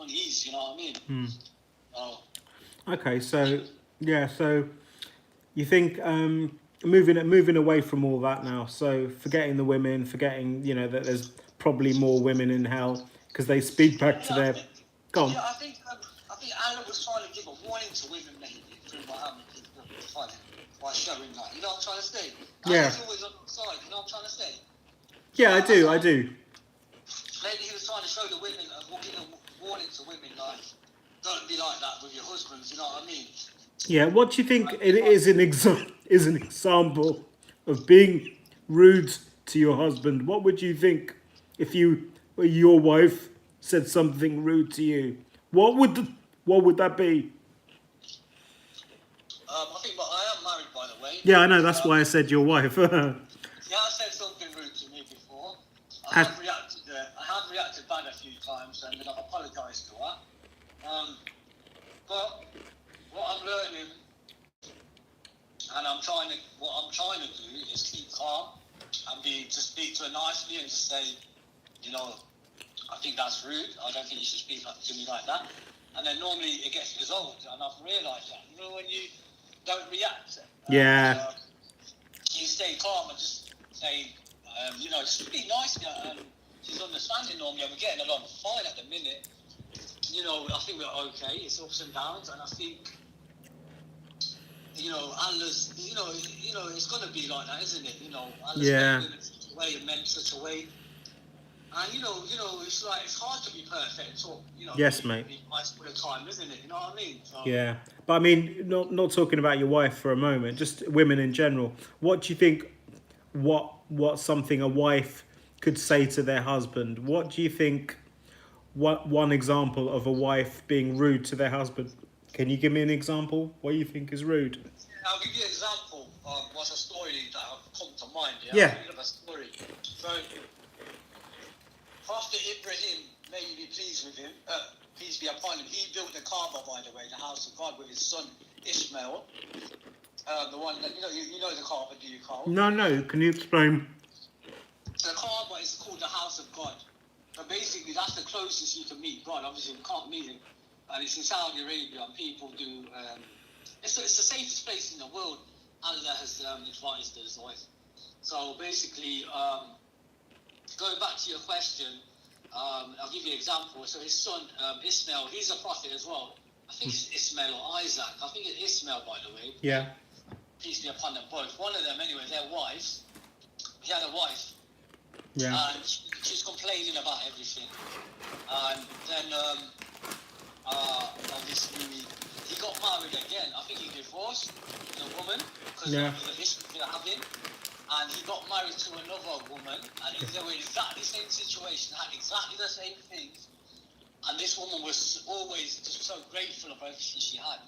unease. You know what I mean? Hmm. Oh, Okay, so yeah, so you think moving away from all that now, so forgetting the women, forgetting that there's probably more women in hell because they speak back to yeah, their. Go on. I think Allah was trying to give a warning to women maybe through Muhammad by showing that. You know what I'm trying to say? Yeah. Allah's always on the side. You know what I'm trying to say? Yeah, I do. Maybe he was trying to show the women, give a warning to women, like, don't be like that with your husbands, you know what I mean? Yeah, what do you think it is is an example of being rude to your husband? What would you think if your wife said something rude to you? What would that be? I think, but I am married, by the way. Yeah, I know. That's why I said your wife. Yeah, I said something rude to me before. Has- I have reacted bad a few times, and then I've apologised to her. But what I'm learning, and what I'm trying to do is keep calm and just speak to her nicely and just say, I think that's rude. I don't think you should speak to me like that. And then normally it gets resolved, and I've realised that. When you don't react, Yeah. you stay calm and just say, just be nice. And she's understanding normally, and we're getting along fine at the minute. I think we're okay. It's ups and downs, and I think, Allah's, it's gonna be like that, isn't it? Allah's Yeah. made it in such a way and meant such a way. And it's like it's hard to be perfect, or Yes, mate. be nice all the time, isn't it? You know what I mean? So, Yeah, but I mean, not talking about your wife for a moment, just women in general. What do you think? What something a wife could say to their husband? What do you think? What one example of a wife being rude to their husband? Can you give me an example? What you think is rude? I'll give you an example. What's a story that come to mind? Yeah. I'll give you a story. So, Prophet Ibrahim, may you be pleased with him, peace be upon him. He built the Kaaba, by the way, the house of God, with his son Ishmael. The one that you know the Kaaba, do you, Carl? No. Can you explain? So the Kaaba is called the house of God. So basically, that's the closest you can meet God. Obviously, you can't meet him, and it's in Saudi Arabia. And people do. It's the safest place in the world. Allah has advised us. So basically, going back to your question, I'll give you an example. So his son Ismail, he's a prophet as well. I think it's Ismail or Isaac. I think it's Ismail, by the way. Yeah. Peace be upon them both. One of them, anyway, their wives. He had a wife. Yeah. And she's complaining about everything. And then, obviously, he got married again. I think he divorced the woman because of the issues they were having. And he got married to another woman, and they were exactly the same situation, had exactly the same things. And this woman was always just so grateful of everything she had.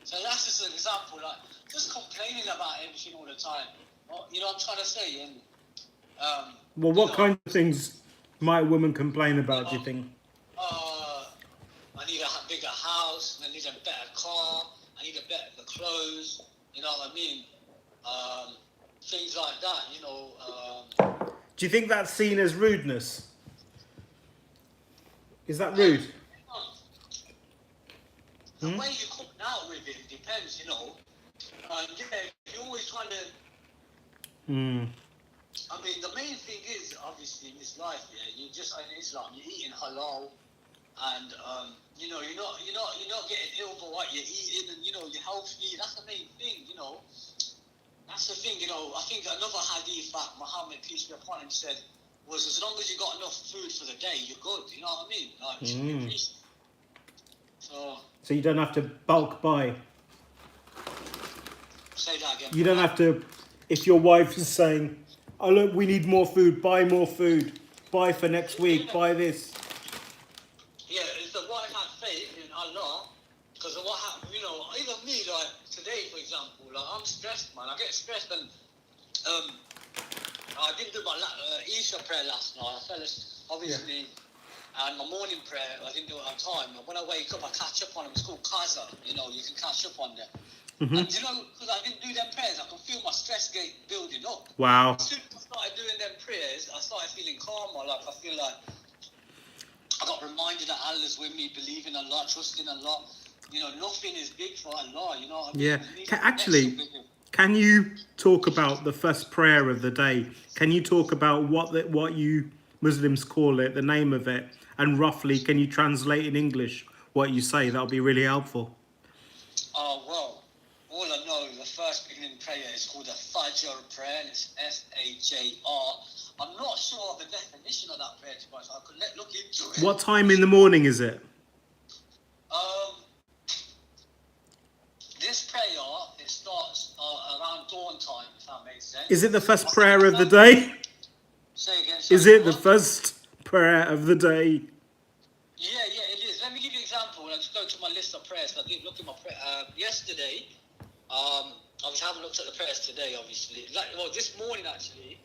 So that's just an example, like just complaining about everything all the time. You know what I'm trying to say? And well, what kind of things might a woman complain about? Do you think? I need a bigger house. I need a better car. I need a better clothes. You know what I mean? Things like that. Do you think that's seen as rudeness? Is that rude? The way you come out with it depends, if you're always trying to. I mean, the main thing is, obviously, in this life, you just, in Islam, you're eating halal, and you're not getting ill for what you're eating, and you're healthy. That's the main thing. That's the thing. I think another hadith that Muhammad, peace be upon him, said was, as long as you got enough food for the day, you're good. You know what I mean? Like, it should be reasonable. So you don't have to bulk buy. Say that again. You don't have to. If your wife is saying, "Oh look, we need more food. Buy more food. Buy for next week. Buy this." Yeah, it's the wife had faith in Allah, because of what happened. Even me, like today, for example, like I'm stressed, man. I get stressed, and I didn't do my Isha prayer last night. I fell asleep, obviously. And my morning prayer, I didn't do it on time. And when I wake up, I catch up on them. It's called Qaza. You can catch up on them. Mm-hmm. And because I didn't do them prayers, I can feel my stress gate building up. Wow. As soon as I started doing them prayers, I started feeling calmer. Like, I feel like I got reminded that Allah's with me, believing Allah, trusting Allah. Nothing is big for Allah. You know what I mean? Yeah. Can you talk about the first prayer of the day? Can you talk about what you Muslims call it, the name of it, and roughly can you translate in English what you say? That'll be really helpful. Well, all I know, the first beginning prayer is called the Fajr prayer, and it's Fajr. I'm not sure of the definition of that prayer, to be honest. I could look into it. What time in the morning is it? This prayer, it starts around dawn time, if that makes sense. Is it the first prayer of the day? Say again. Is it the first prayer of the day? Yeah, it is. Let me give you an example. I'll just go to my list of prayers. I did look at my prayer yesterday. Obviously, I haven't looked at the prayers today, obviously. This morning, actually.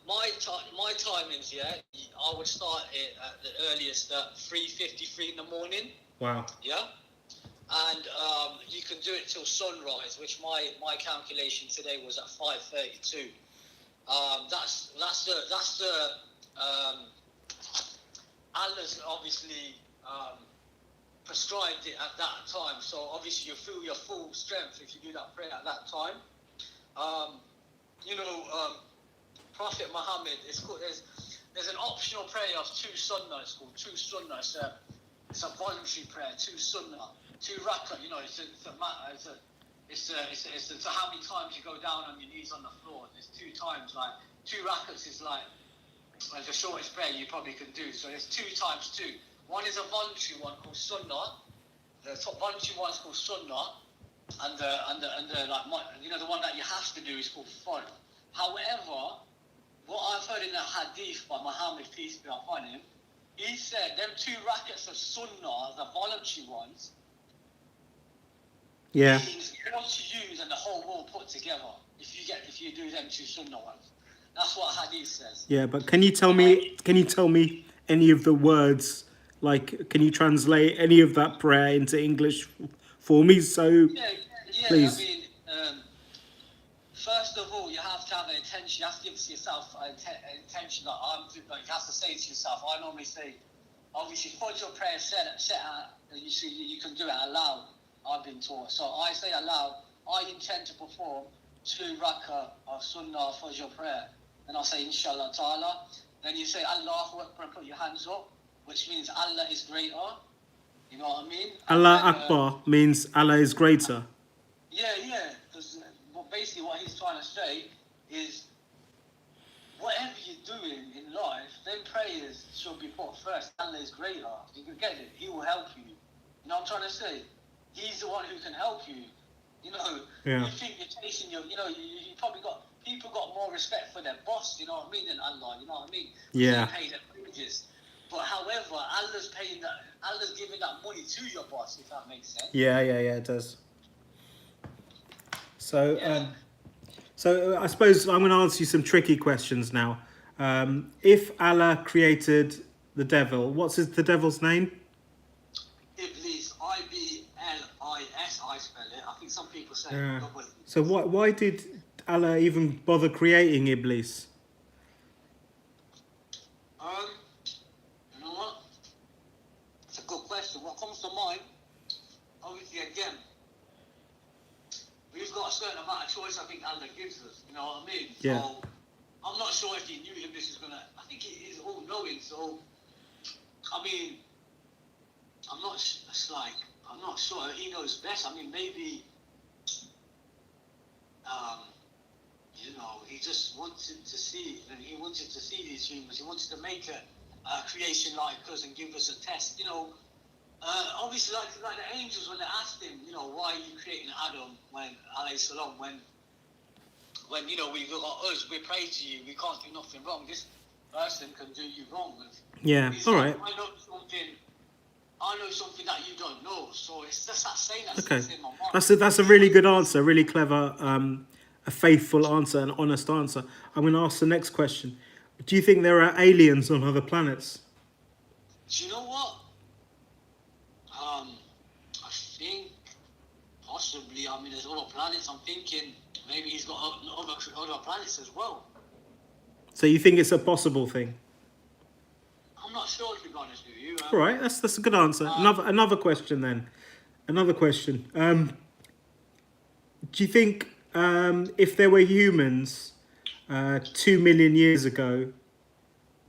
My timings, I would start it at the earliest at 3:53 in the morning. Wow. Yeah. And you can do it till sunrise, which my calculation today was at 5:32. That's the Allah's obviously prescribed it at that time. So obviously you feel your full strength if you do that prayer at that time. Prophet Muhammad, there's an optional prayer of 2 sunnah. It's called 2 sunnah. It's a voluntary prayer, 2 sunnah, 2 rak'ah. It's how many times you go down on your knees on the floor. There's 2 times, like 2 rak'ahs is like the shortest prayer you probably can do. So there's 2 times 2. One is a voluntary one called sunnah. The top voluntary one is called sunnah, and the one that you have to do is called fard. However, what I've heard in the hadith by Muhammad, peace be upon him, he said them 2 rak'ahs of sunnah, the voluntary ones, means what to use and the whole world put together. If you do them 2 sunnah ones, that's what hadith says. Yeah, but can you tell me any of the words? Like, can you translate any of that prayer into English for me? So, please. I mean, first of all, you have to have an intention. You have to give yourself an intention that you have to say to yourself. I normally say, obviously, Fajr prayer set out. You can do it aloud. I've been taught. So I say aloud, I intend to perform 2 rak'ah of Sunnah Fajr prayer. Then I'll say, Inshallah Ta'ala. Then you say, Allahu Akbar, and put your hands up, which means Allah is greater. You know what I mean? Allah Akbar means Allah is greater. Yeah. Because basically what he's trying to say is, whatever you're doing in life, then prayers should be put first. Allah is greater. You can get it. He will help you. You know what I'm trying to say? He's the one who can help you. You think you're chasing you probably people got more respect for their boss, you know what I mean, than Allah, you know what I mean? Yeah. They pay their wages. But however, Allah's giving that money to your boss, if that makes sense. Yeah, it does. So, so I suppose I'm going to ask you some tricky questions now. If Allah created the devil, what's the devil's name? Iblis, Iblis, I spell it. I think some people say double. So why did Allah even bother creating Iblis? You know what? It's a good question. What comes to mind, obviously, again, we've got a certain amount of choice I think Allah gives us. You know what I mean? Yeah. So I'm not sure if he knew Iblis is gonna. I think he is all knowing. So I mean, It's like I'm not sure. He knows best. I mean, maybe. You know, he just wanted to see. He wanted to see these humans. He wanted to make a creation like us and give us a test. You know, obviously, like the angels when they asked him, you know, why are you creating Adam when alayhi salam when you know we've got us, we pray to you, we can't do nothing wrong. This person can do you wrong. Yeah. He's All like, right. I know something that you don't know. So it's just that saying that Okay. sits in my mind. That's a really good answer. Really clever. A faithful answer, an honest answer. I'm going to ask the next question. Do you think there are aliens on other planets? Do you know what? I think possibly. I mean, there's other planets. I'm thinking maybe he's got other planets as well. So you think it's a possible thing? I'm not sure, to be honest with you. All right, that's a good answer. Another question then. Another question. Do you think if there were humans 2 million years ago,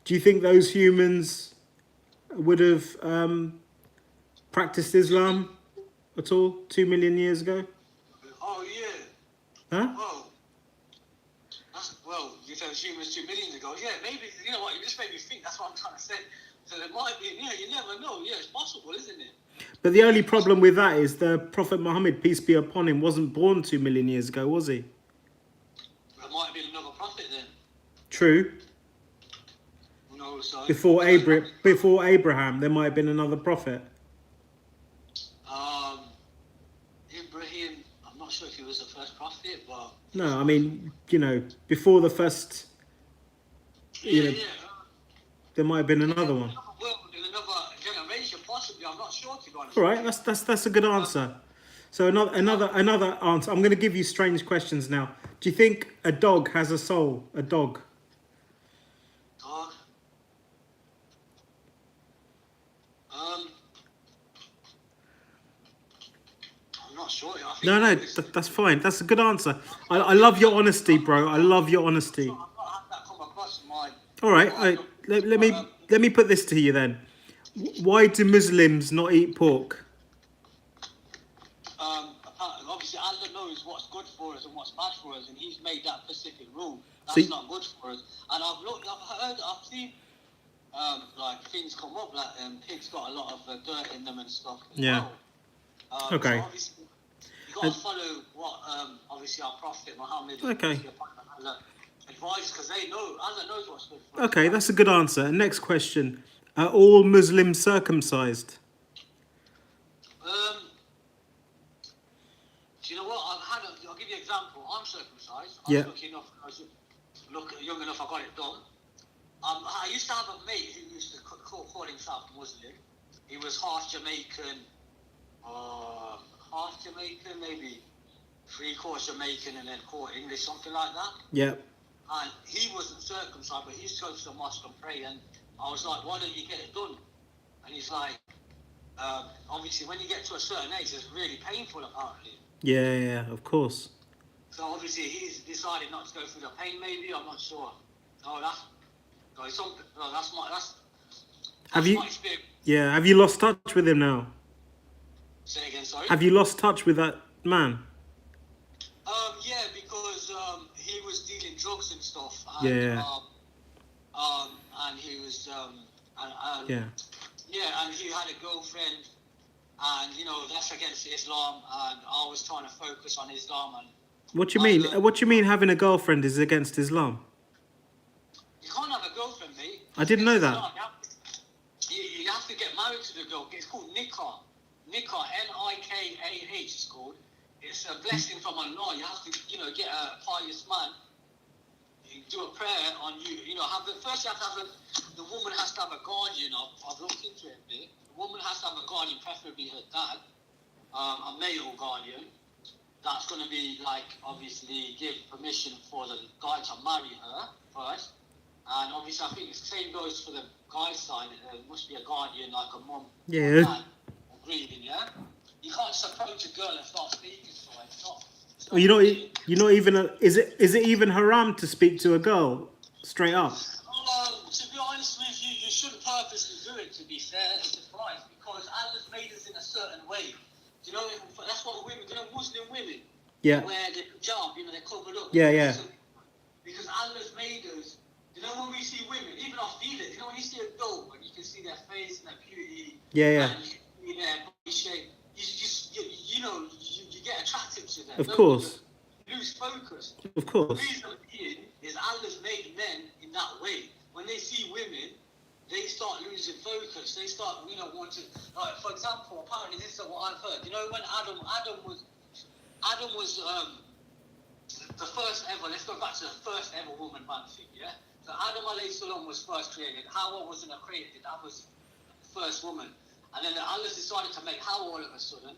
do you think those humans would have practiced Islam at all 2 million years ago? Oh yeah. Huh? Well, you said humans 2 million ago. Yeah, maybe. You know what? You just made me think. That's what I'm trying to say. So there might be. Yeah, you never know. Yeah, it's possible, isn't it? But the only problem with that is the Prophet Muhammad, peace be upon him, wasn't born 2 million years ago, was he? There might have been another prophet then. True. No, so Before Abraham, there might have been another prophet. Ibrahim. I'm not sure if he was the first prophet, but No, I mean, you know, before the first, you know, there might have been another one. Another generation, possibly. I'm not sure, to be honest. All right, that's a good answer. So another answer. I'm going to give you strange questions now. Do you think a dog has a soul? A dog? Dog. I'm not sure. I think No, that's fine. That's a good answer. I love your honesty, bro. I love your honesty. I've not had that come across my. All right, let me put this to you then. Why do Muslims not eat pork? Obviously, Allah knows what's good for us and what's bad for us, and He's made that specific rule. So That's not good for us. And I've seen, like things come up like pigs got a lot of dirt in them and stuff. Yeah. Well. Okay. So obviously, you got to follow what obviously our Prophet Muhammad. Okay. Advises, because Allah knows what's good for us. Okay, that's a good answer. Next question: are all Muslims circumcised? Do you know what? I'll give you an example. I'm circumcised. I Yeah. was lucky enough. I was young enough. I got it done. I used to have a mate who used to call himself Muslim. He was half Jamaican, maybe 3/4 Jamaican, and then 1/4 English, something like that. Yeah. And he wasn't circumcised, but he used to go to the mosque and pray. And I was like, "Why don't you get it done?" And he's like, "Obviously, when you get to a certain age, it's really painful, apparently." Yeah, of course. So obviously he's decided not to go through the pain. Maybe I'm not sure. That's my experience. Yeah, have you lost touch with him now? Say again, sorry. Have you lost touch with that man? Yeah, because he was dealing drugs and stuff. And, Yeah. And he was Yeah. Yeah, and he had a girlfriend, and you know that's against Islam, and I was trying to focus on Islam. And What do you mean? What do you mean having a girlfriend is against Islam? you can't have a girlfriend, mate. I didn't know that. You have to get married to the girl. It's called nikah. Nikah, Nikah, it's called. It's a blessing from Allah. You have to, get a pious man. You do a prayer on you. First you have to have the woman has to have a guardian. I've looked into it a bit. The woman has to have a guardian, preferably her dad, a male guardian. That's going to be obviously give permission for the guy to marry her first. And obviously, I think the same goes for the guy's side. There must be a guardian, like a mum, Yeah. or dad, agreeing. Yeah, you can't just approach a girl and start speaking to her. It's not Well, you're not even. Is it even haram to speak to a girl straight up? To be honest with you, you shouldn't purposely do it. To be fair, it's a price because Allah's made certain way. You know, that's what women, you know, Muslim women, Yeah. they wear the hijab, you know, they're covered up. Yeah, yeah. So, because Allah's made us, you know, when we see women, even our feelings, you know, when you see a doll, and you can see their face and their beauty, Yeah, yeah. and you can see their body shape, you know, you get attracted to them. Of don't course. You lose focus. Of The course. reason being is Allah's made men in that way. When they see women, they start losing focus. They start, you know, wanting. Like, for example, apparently this is what I've heard. You know, when Adam was the first ever. Let's go back to the first ever woman man thing. Yeah. So Adam alayhi salam was first created. Hawa wasn't created. That was the first woman. And then Allah decided to make Hawa all of a sudden.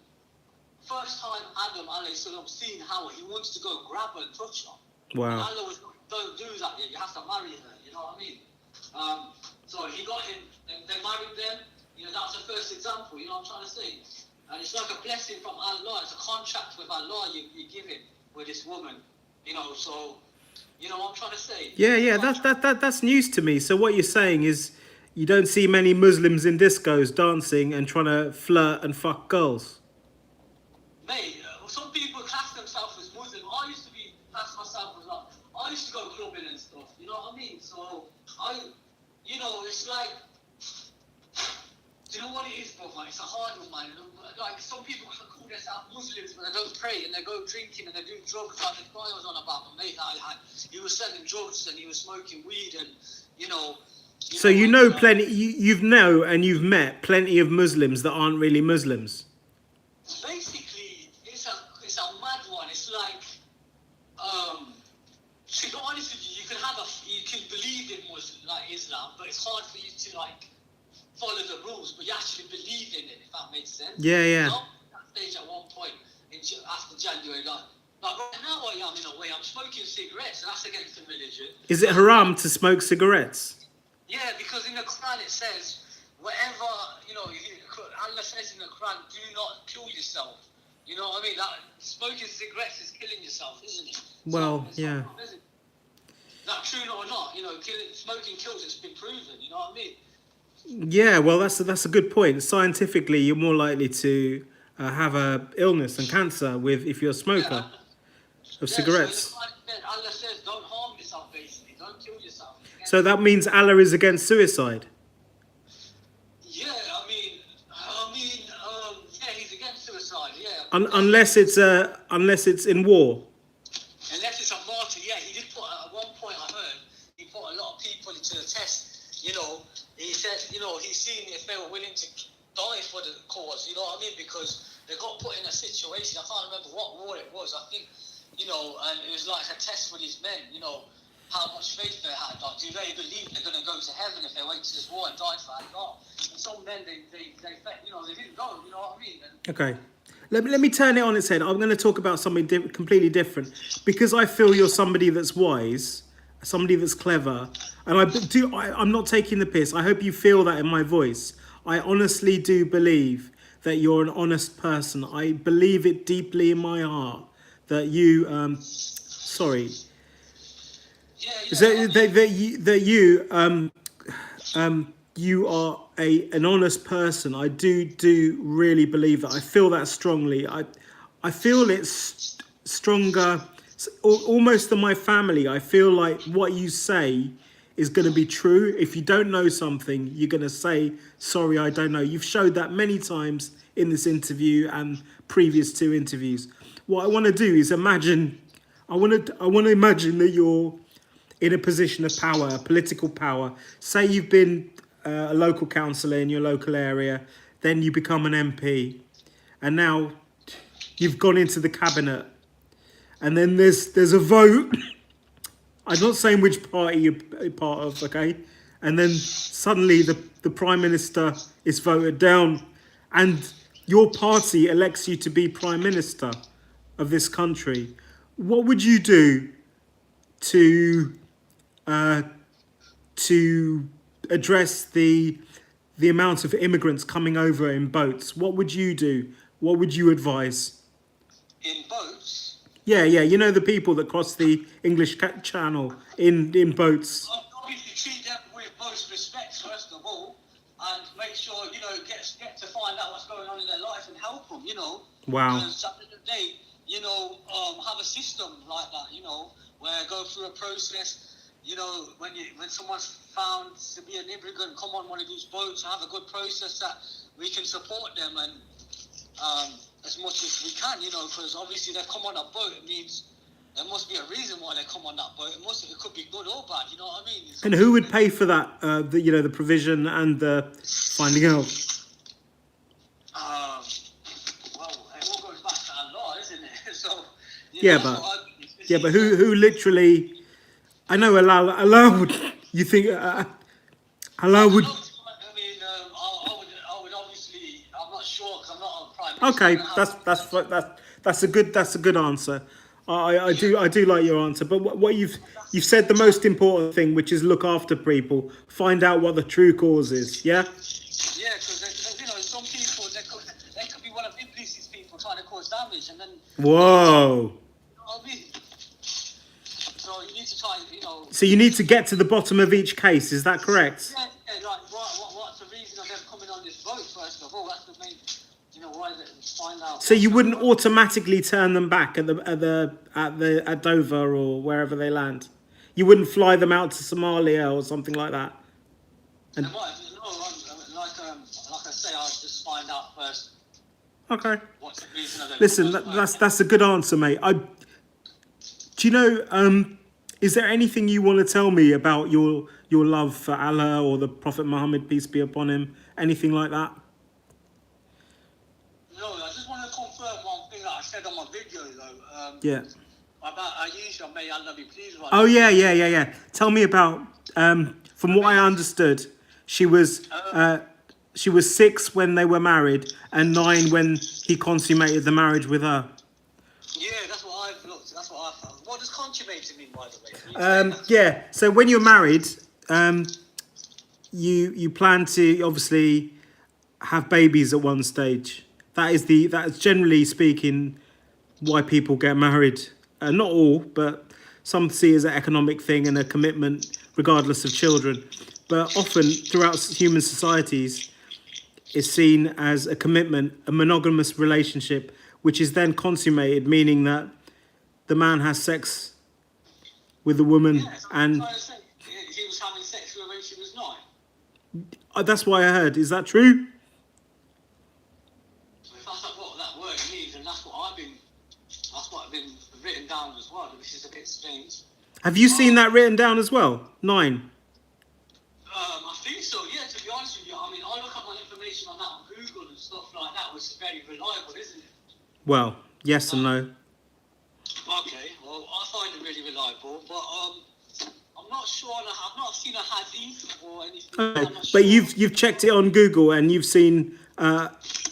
First time Adam alayhi salam seen Hawa, he wants to go grab her and touch her. And Wow. Allah was, don't do that yet. You have to marry her. You know what I mean? So he got him. They married them. You know, that was the first example. You know what I'm trying to say? And it's like a blessing from Allah. It's a contract with Allah you give him with this woman. You know, so you know what I'm trying to say. Yeah, yeah. That's news to me. So what you're saying is, you don't see many Muslims in discos dancing and trying to flirt and fuck girls. Mate, some people class themselves as Muslim. I used to class myself as like, I used to go clubbing and stuff. You know what I mean? So you know, it's like, do you know what it is, brother? It's a hard one, man. Like, some people can call themselves Muslims, but they don't pray, and they go drinking, and they do drugs, like the guy was on about. My mate, he was selling drugs, and he was smoking weed, and, you know... So you know plenty, you've met plenty of Muslims that aren't really Muslims. Basically, it's a mad one. It's like, to be honest with you, you can believe in Muslim, like Islam, but it's hard for you to, like, follow the rules, but you actually believe in it, if that makes sense. Yeah, yeah. Not at that stage at one point after January, like right now I am in a way, I'm smoking cigarettes, and that's against the religion. Is it haram to smoke cigarettes? Yeah, because in the Quran it says, whatever, you know, Allah says in the Quran, do not kill yourself. You know what I mean? That smoking cigarettes is killing yourself, isn't it? Well, so, yeah. Is that true or not? You know, smoking kills, it's been proven, you know what I mean? Yeah, well, that's a good point. Scientifically, you're more likely to have a illness and cancer if you're a smoker of cigarettes. So Allah says, don't harm yourself, basically. Don't kill yourself. So that means Allah is against suicide. Yeah, I mean, yeah, he's against suicide. Yeah. Unless it's in war. Unless it's a martyr, yeah. He did put at one point. I heard he put a lot of people into the test. You know, he said, you know, he's seen if they were willing to die for the cause. You know what I mean? Because they got put in a situation. I can't remember what war it was. I think, you know, and it was like a test for these men. You know, how much faith they had. Like, do they believe they're going to go to heaven if they went to this war and died for Allah? And some men, they you know, they didn't go. You know what I mean? And, Okay. Let me turn it on its head. I'm going to talk about something completely different, because I feel you're somebody that's wise, somebody that's clever, and I'm not taking the piss. I hope you feel that in my voice. I honestly do believe that you're an honest person. I believe it deeply in my heart that you you are an honest person. I do really believe that. I feel that strongly. I feel it's stronger, almost than my family. I feel like what you say is going to be true. If you don't know something, you're going to say, sorry, I don't know. You've showed that many times in this interview and previous 2 interviews. What I want to do is imagine that you're in a position of power, political power. Say you've been a local councillor in your local area, then you become an MP, and now you've gone into the cabinet, and then there's a vote. I'm not saying which party you're part of, okay? And then suddenly the Prime Minister is voted down, and your party elects you to be Prime Minister of this country. What would you do to address the amount of immigrants coming over in boats? What would you do? What would you advise? in boats. Yeah, you know the people that cross the English Channel in boats. Obviously treat them with most respect, first of all. and make sure, you know, get to find out what's going on in their life and help them, you know. Wow. Because at the end of the day, you know, have a system like that, you know, where go through a process. You know, when someone's found to be an immigrant, come on one of these boats, have a good process that we can support them and as much as we can, you know, because obviously they've come on a boat. It means there must be a reason why they come on that boat. It could be good or bad, you know what I mean? And who would pay for that? The provision and the finding out. Well, it all goes back to Allah, isn't it? So Yeah, but who literally? I know Allah would. You think Allah would? I mean, I would obviously. I'm not sure because I'm not a prime minister. Okay, that's a good answer. I do like your answer, but what you've said the most important thing, which is look after people, find out what the true cause is. Yeah. Yeah, because you know, some people they could be one of Iblis's people trying to cause damage, and then. Whoa. You know what I mean? So you need to try, you know. So you need to get to the bottom of each case. Is that correct? Yeah, like what's the reason of them coming on this boat? First of all, that's the main. You know, why they find out. So you wouldn't automatically turn them back at Dover or wherever they land. You wouldn't fly them out to Somalia or something like that. And like I say, I'll just find out first. Okay. What's the reason of them? Listen, that's a good answer, mate. Do you know? Is there anything you want to tell me about your love for Allah or the Prophet Muhammad, peace be upon him? Anything like that? No, I just want to confirm one thing that I said on my video, though. Yeah. About Aisha, may Allah be pleased with her. Oh yeah. Tell me about. From what I understood, she was 6 when they were married and 9 when he consummated the marriage with her. Yeah, that's what I've looked. That's what I found. What does consummated mean, by the way? Yeah. So when you're married, you plan to obviously have babies at one stage. That is generally speaking why people get married. Not all, but some see it as an economic thing and a commitment, regardless of children. But often throughout human societies, it's seen as a commitment, a monogamous relationship, which is then consummated, meaning that the man has sex with the woman, and he was having sex with her when she was 9. that's what I heard. Is that true? If that's what that word means, and that's what I've been written down as well, which is a bit strange. Have you seen that written down as well? 9. I think so. Yeah. To be honest with you, I mean, I look up my information on that on Google and stuff like that, which is very reliable, isn't it? Well, yes and no. Okay, well, I find it really reliable, but I'm not sure. I've not seen a hadith or anything. Okay. I'm not But sure. you've checked it on Google and you've seen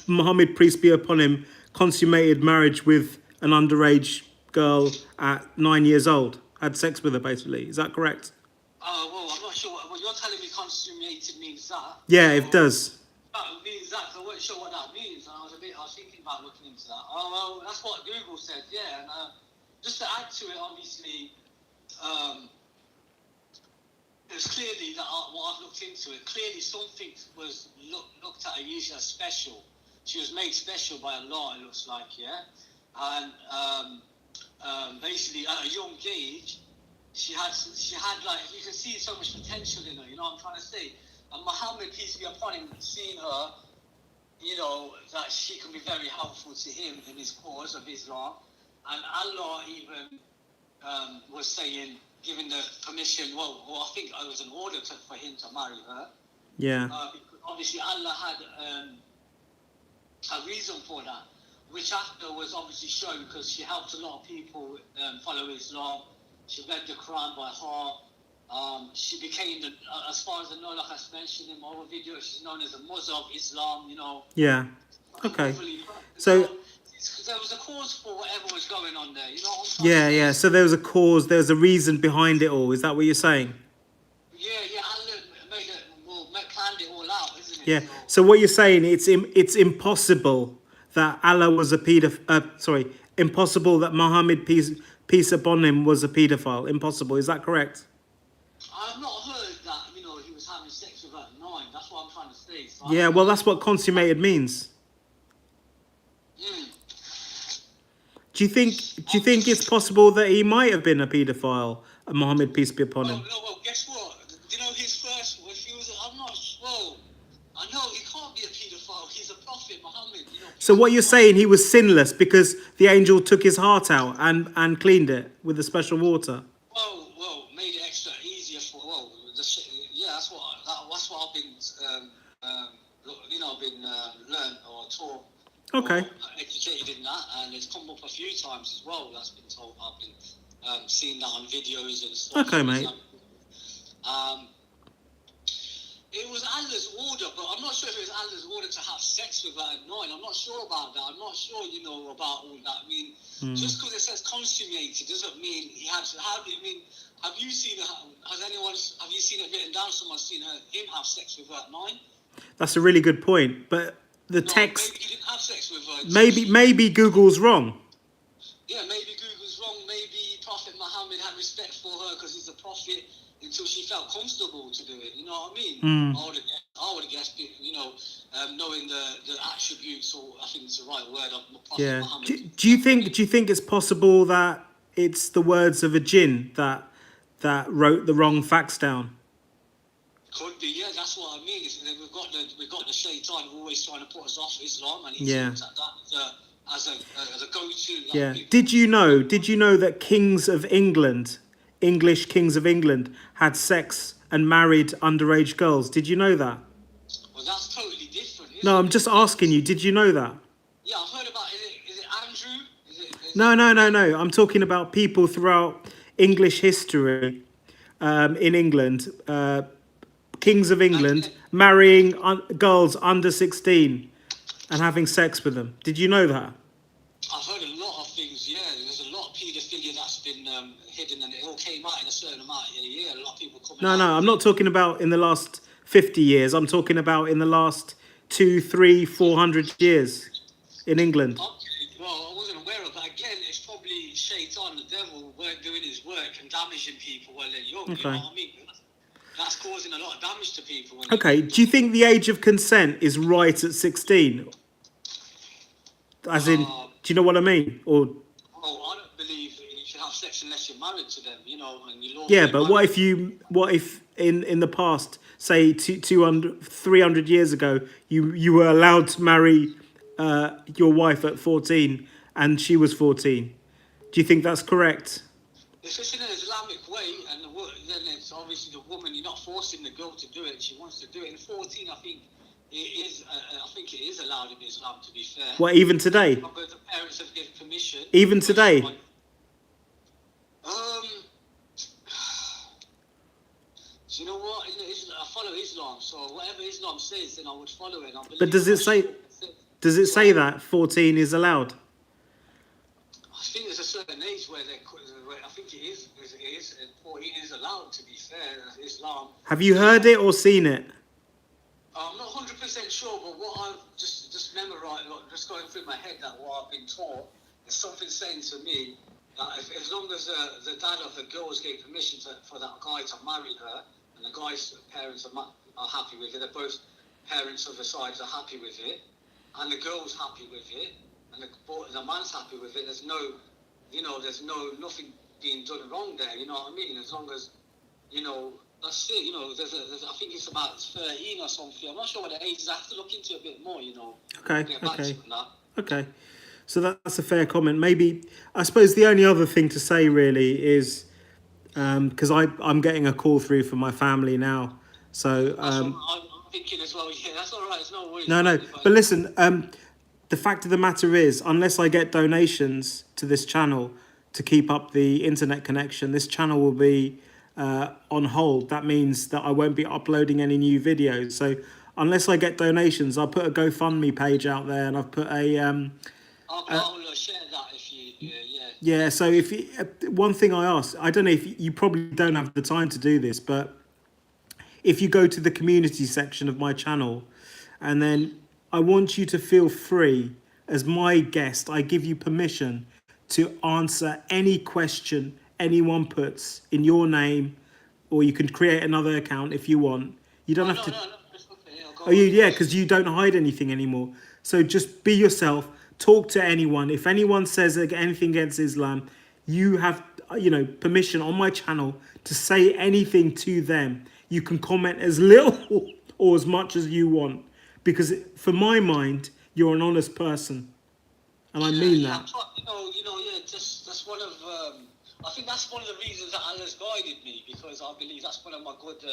Muhammad, peace be upon him, consummated marriage with an underage girl at 9 years old. Had sex with her, basically. Is that correct? Well, I'm not sure. Well, you're telling me consummated means that. Yeah, it does. That means that. 'Cause I wasn't sure what that means, and I was thinking about looking into that. Oh, well, that's what Google said. Yeah, and just to add to it, obviously, there's clearly that what I've looked into it. Clearly, something was looked at Aisha as special. She was made special by Allah. It looks like, yeah, and basically at a young age, she had like, you can see so much potential in her. You know what I'm trying to say? And Muhammad, peace be upon him, seeing her, you know, that she can be very helpful to him in his cause of Islam. And Allah even was saying, giving the permission, well, I think it was an order for him to marry her. Yeah. Because obviously Allah had a reason for that, which after was obviously shown because she helped a lot of people follow Islam. She read the Quran by heart. She became, as far as I know, like I mentioned in my other video, she's known as a mother of Islam, you know. Yeah. Okay. So there was a cause for whatever was going on there, you know. Yeah. So there was a cause, there's a reason behind it all. Is that what you're saying? Yeah. Allah planned it all out, isn't it? Yeah. So what you're saying, it's impossible that Allah was a impossible that Muhammad, peace upon him, was a paedophile. Impossible. Is that correct? I've not heard that, you know, he was having sex with her at 9. That's what I'm trying to say. face. Yeah, well, that's what consummated means. Mm. Do you think it's possible that he might have been a paedophile, Muhammad, peace be upon Well, him? no, well, guess what? You know his first. If he was, I'm not. Well, I know he can't be a paedophile. He's a prophet, Muhammad. You know. So what you're saying, he was sinless because the angel took his heart out and cleaned it with the special water. Well, made it extra easier for. Well, yeah, that's what I've been. You know, been learned or taught. Okay. Or educated in that, and it's come up a few times as well. That's been told. I've been seeing that on videos and stuff. Okay, mate. It was Allah's order, but I'm not sure if it was Allah's order to have sex with her at night. I'm not sure about that. I'm not sure, you know, about all that. I mean, just because it says consummated doesn't mean he had to. How do you mean? Have you seen it? Have you seen it written down? Someone's seen him have sex with her at 9? That's a really good point, but the No, text. maybe he didn't have sex with her. Maybe Google's wrong. Yeah, maybe Google's wrong. Maybe Prophet Muhammad had respect for her because he's a prophet until she felt comfortable to do it. You know what I mean? I would have guessed, you know, knowing the attributes, or I think it's the right word of Prophet Yeah. Muhammad. Do you think it's possible that it's the words of a jinn that wrote the wrong facts down? Could be, yeah. That's what I mean. We've got the shaitan always trying to put us off Islam, and he looks at that as a go-to. Yeah. Did you know that kings of England, English kings of England, had sex and married underage girls? Did you know that? Well, that's totally different. No, I'm just asking you. Did you know that? Yeah, I've heard about it. Is it Andrew? No. I'm talking about people throughout English history, in England, kings of England marrying girls under 16 and having sex with them. Did you know that? I've heard a lot of things, yeah. There's a lot of paedophilia that's been hidden, and it all came out in a certain amount of year. A lot of people coming out. No, I'm not talking about in the last 50 years. I'm talking about in the last 200, 300, 400 years in England. Okay, well, I wasn't aware of that. Again, it's probably shaitan, the devil, doing his work and damaging people while they're young. Okay. You know what I mean? That's causing a lot of damage to people. Okay, do you think the age of consent is right at 16? As in, do you know what I mean? Or I don't believe you should have sex unless you're married to them, you know. And you're yeah, but what if in the past, say 200, 300 years ago, you were allowed to marry your wife at 14 and she was 14? Do you think that's correct? If it's in an Islamic way, and then it's obviously the woman, you're not forcing the girl to do it. She wants to do it. In 14, I think it is. I think it is allowed in Islam. To be fair. What, even today? But the parents have given permission. Even today? Do you know what? I follow Islam, so whatever Islam says, then I would follow it. But does it say that 14 is allowed? I think there's a certain age where I think it is, and 14 is allowed, to be fair, Islam. Have you heard it or seen it? I'm not 100% sure, but what I've just memorized, just going through my head, that what I've been taught, is something saying to me that as long as the dad of the girls gave permission for that guy to marry her, and the guy's parents are happy with it, they're both parents of the sides are happy with it, and the girl's happy with it, and the man's happy with it, there's nothing being done wrong there, you know what I mean? As long as, you know, that's it, you know, I think it's about 13 or something. I'm not sure what the age is. I have to look into it a bit more, you know. Okay. So that's a fair comment. Maybe, I suppose the only other thing to say really is, because I'm getting a call through from my family now. So I'm thinking as well, yeah, that's all right. It's no worries. No. But listen, the fact of the matter is, unless I get donations to this channel to keep up the internet connection, this channel will be on hold. That means that I won't be uploading any new videos. So unless I get donations, I'll put a GoFundMe page out there, and I've put a I'll share that if you yeah. Yeah, so if you, one thing I ask, I don't know if you probably don't have the time to do this, but if you go to the community section of my channel, and then I want you to feel free, as my guest, I give you permission to answer any question anyone puts in your name, or you can create another account if you want. You don't have to. No, it's okay. I'll Oh, yeah, because you don't hide anything anymore. So just be yourself. Talk to anyone. If anyone says anything against Islam, you have, permission on my channel to say anything to them. You can comment as little or as much as you want, because for my mind, you're an honest person, and I mean that. Yeah. Just that's one of. I think that's one of the reasons that Allah's guided me, because I believe that's one of my good.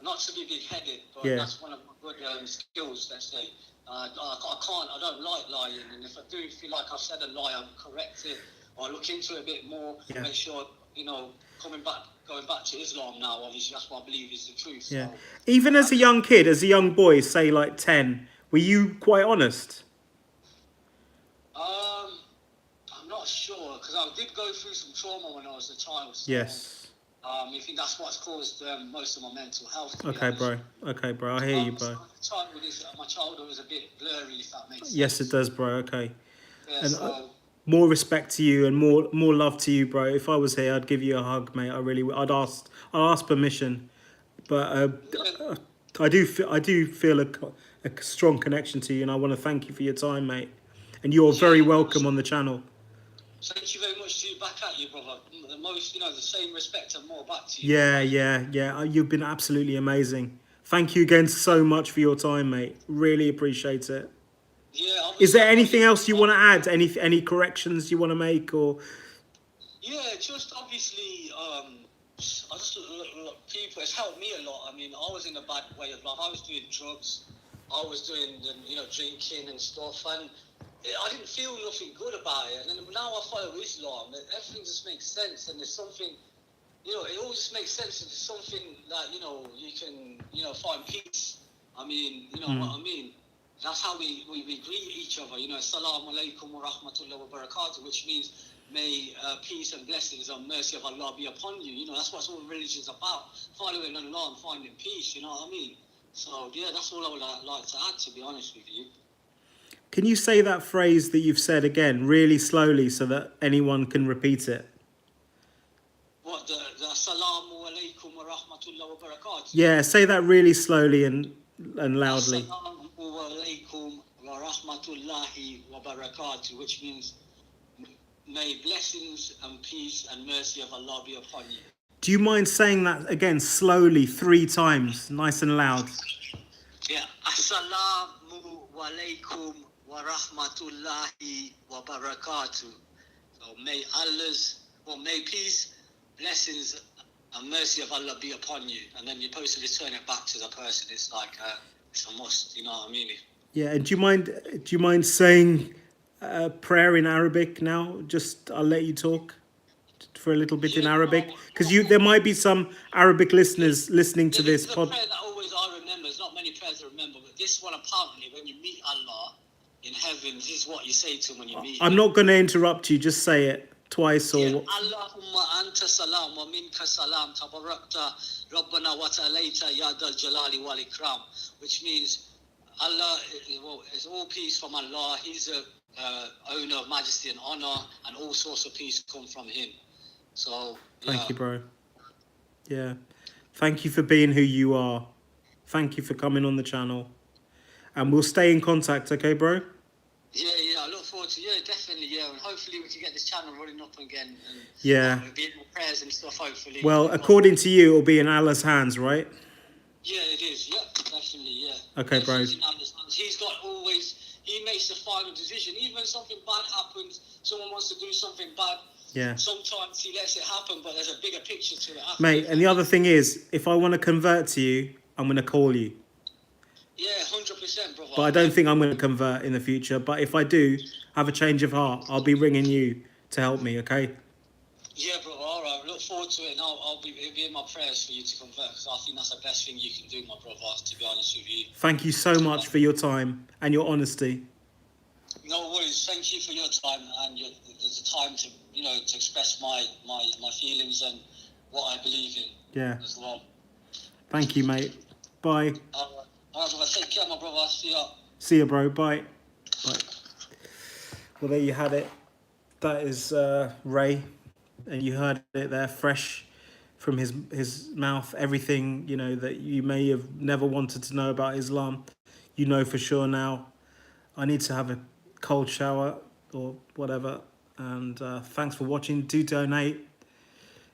Not to be big-headed, but Yeah. that's one of my good skills. Let's say. I don't like lying, and if I do feel like I've said a lie, I'll correct it or look into it a bit more. Yeah. Make sure going back to Islam now. Obviously, that's what I believe is the truth. Yeah. So, Even as a young kid, as a young boy, say like 10, were you quite honest? I'm not sure, because I did go through some trauma when I was a child. So, Yes. I think that's what's caused most of my mental health. Okay, bro. Okay, bro. I hear you, bro. My childhood is a bit blurry, if that makes sense. Yes, it does, bro. Okay. Yeah, And so, more respect to you and more love to you, bro. If I was here, I'd give you a hug, mate. I really would. I'd ask permission, but I do feel a strong connection to you, and I want to thank you for your time, mate. And you're very welcome on the channel. thank you very much to you, back at you, brother. The most, the same respect and more back to you. Yeah. You've been absolutely amazing. Thank you again so much for your time, mate. Really appreciate it. Yeah. Is there anything else you want to add? Any corrections you want to make, or? Yeah, just obviously, people. It's helped me a lot. I mean, I was in a bad way of life. I was doing drugs. I was doing, drinking and stuff, and I didn't feel nothing good about it. And then now I follow Islam. Everything just makes sense, and there's something. It all just makes sense. And there's something that you can find peace. I mean, what I mean. That's how we greet each other. Assalamu alaikum wa rahmatullahi wa barakatuh, which means may peace and blessings and mercy of Allah be upon you. That's what all religion is about. Following Allah and finding peace. You know what I mean? So yeah, that's all I would like to add. To be honest with you. Can you say that phrase that you've said again, really slowly, so that anyone can repeat it? What the Assalamu alaikum wa rahmatullahi wa barakatuh? Yeah, say that really slowly and loudly. Assalamu alaikum wa rahmatullahi wa barakatuh, which means may blessings and peace and mercy of Allah be upon you. Do you mind saying that again slowly 3 times, nice and loud? Yeah. Assalamu alaikum wa rahmatullahi wa barakatuh. So may peace, blessings and mercy of Allah be upon you. And then you're supposed to return it back to the person. It's like it's a must, you know what I mean? Yeah, and do you mind saying prayer in Arabic now? Just I'll let you talk for a little bit in Arabic, because there might be some Arabic listeners listening to this pod. Prayer that always I remember. There's not many prayers I remember, but this one apparently, when you meet Allah in heaven, this is what you say to him when you meet him. I'm not going to interrupt you. Just say it twice or. Allahumma anta salam wa minka salam tabarakta rabbana wa ta'alayta ya dal jalali wal ikram, which means Allah is all peace from Allah. He's the owner of majesty and honor, and all sorts of peace come from him. So thank you, bro. Yeah, thank you for being who you are. Thank you for coming on the channel, and we'll stay in contact, okay, bro? Yeah, I look forward to definitely, and hopefully we can get this channel running up again. And, be in prayers and stuff, hopefully. Well, according to you, it'll be in Allah's hands, right? Yeah, it is. Yeah, definitely. Yeah. Okay, bro. He's got he makes the final decision. Even when something bad happens, someone wants to do something bad. Yeah. Sometimes he lets it happen, but there's a bigger picture to it. Mate, and the other thing is, if I want to convert to you, I'm going to call you. Yeah, 100%, brother. But I don't think I'm going to convert in the future. But if I do have a change of heart, I'll be ringing you to help me, okay? Yeah, brother, all right. Look forward to it, and I'll be in my prayers for you to convert, because I think that's the best thing you can do, my brother, to be honest with you. Thank you so much for your time and your honesty. No worries. Thank you for your time and the time to to express my feelings and what I believe in. Yeah. As well. Thank you, mate. Bye. All right, brother. Take care, my brother. See ya. See ya, bro. Bye. Bye. Well, there you had it. That is Ray, and you heard it there, fresh from his mouth everything, you know, that you may have never wanted to know about Islam. You know for sure now. I need to have a cold shower or whatever. And thanks for watching. Do donate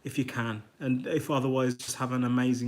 if you can, and if otherwise, just have an amazing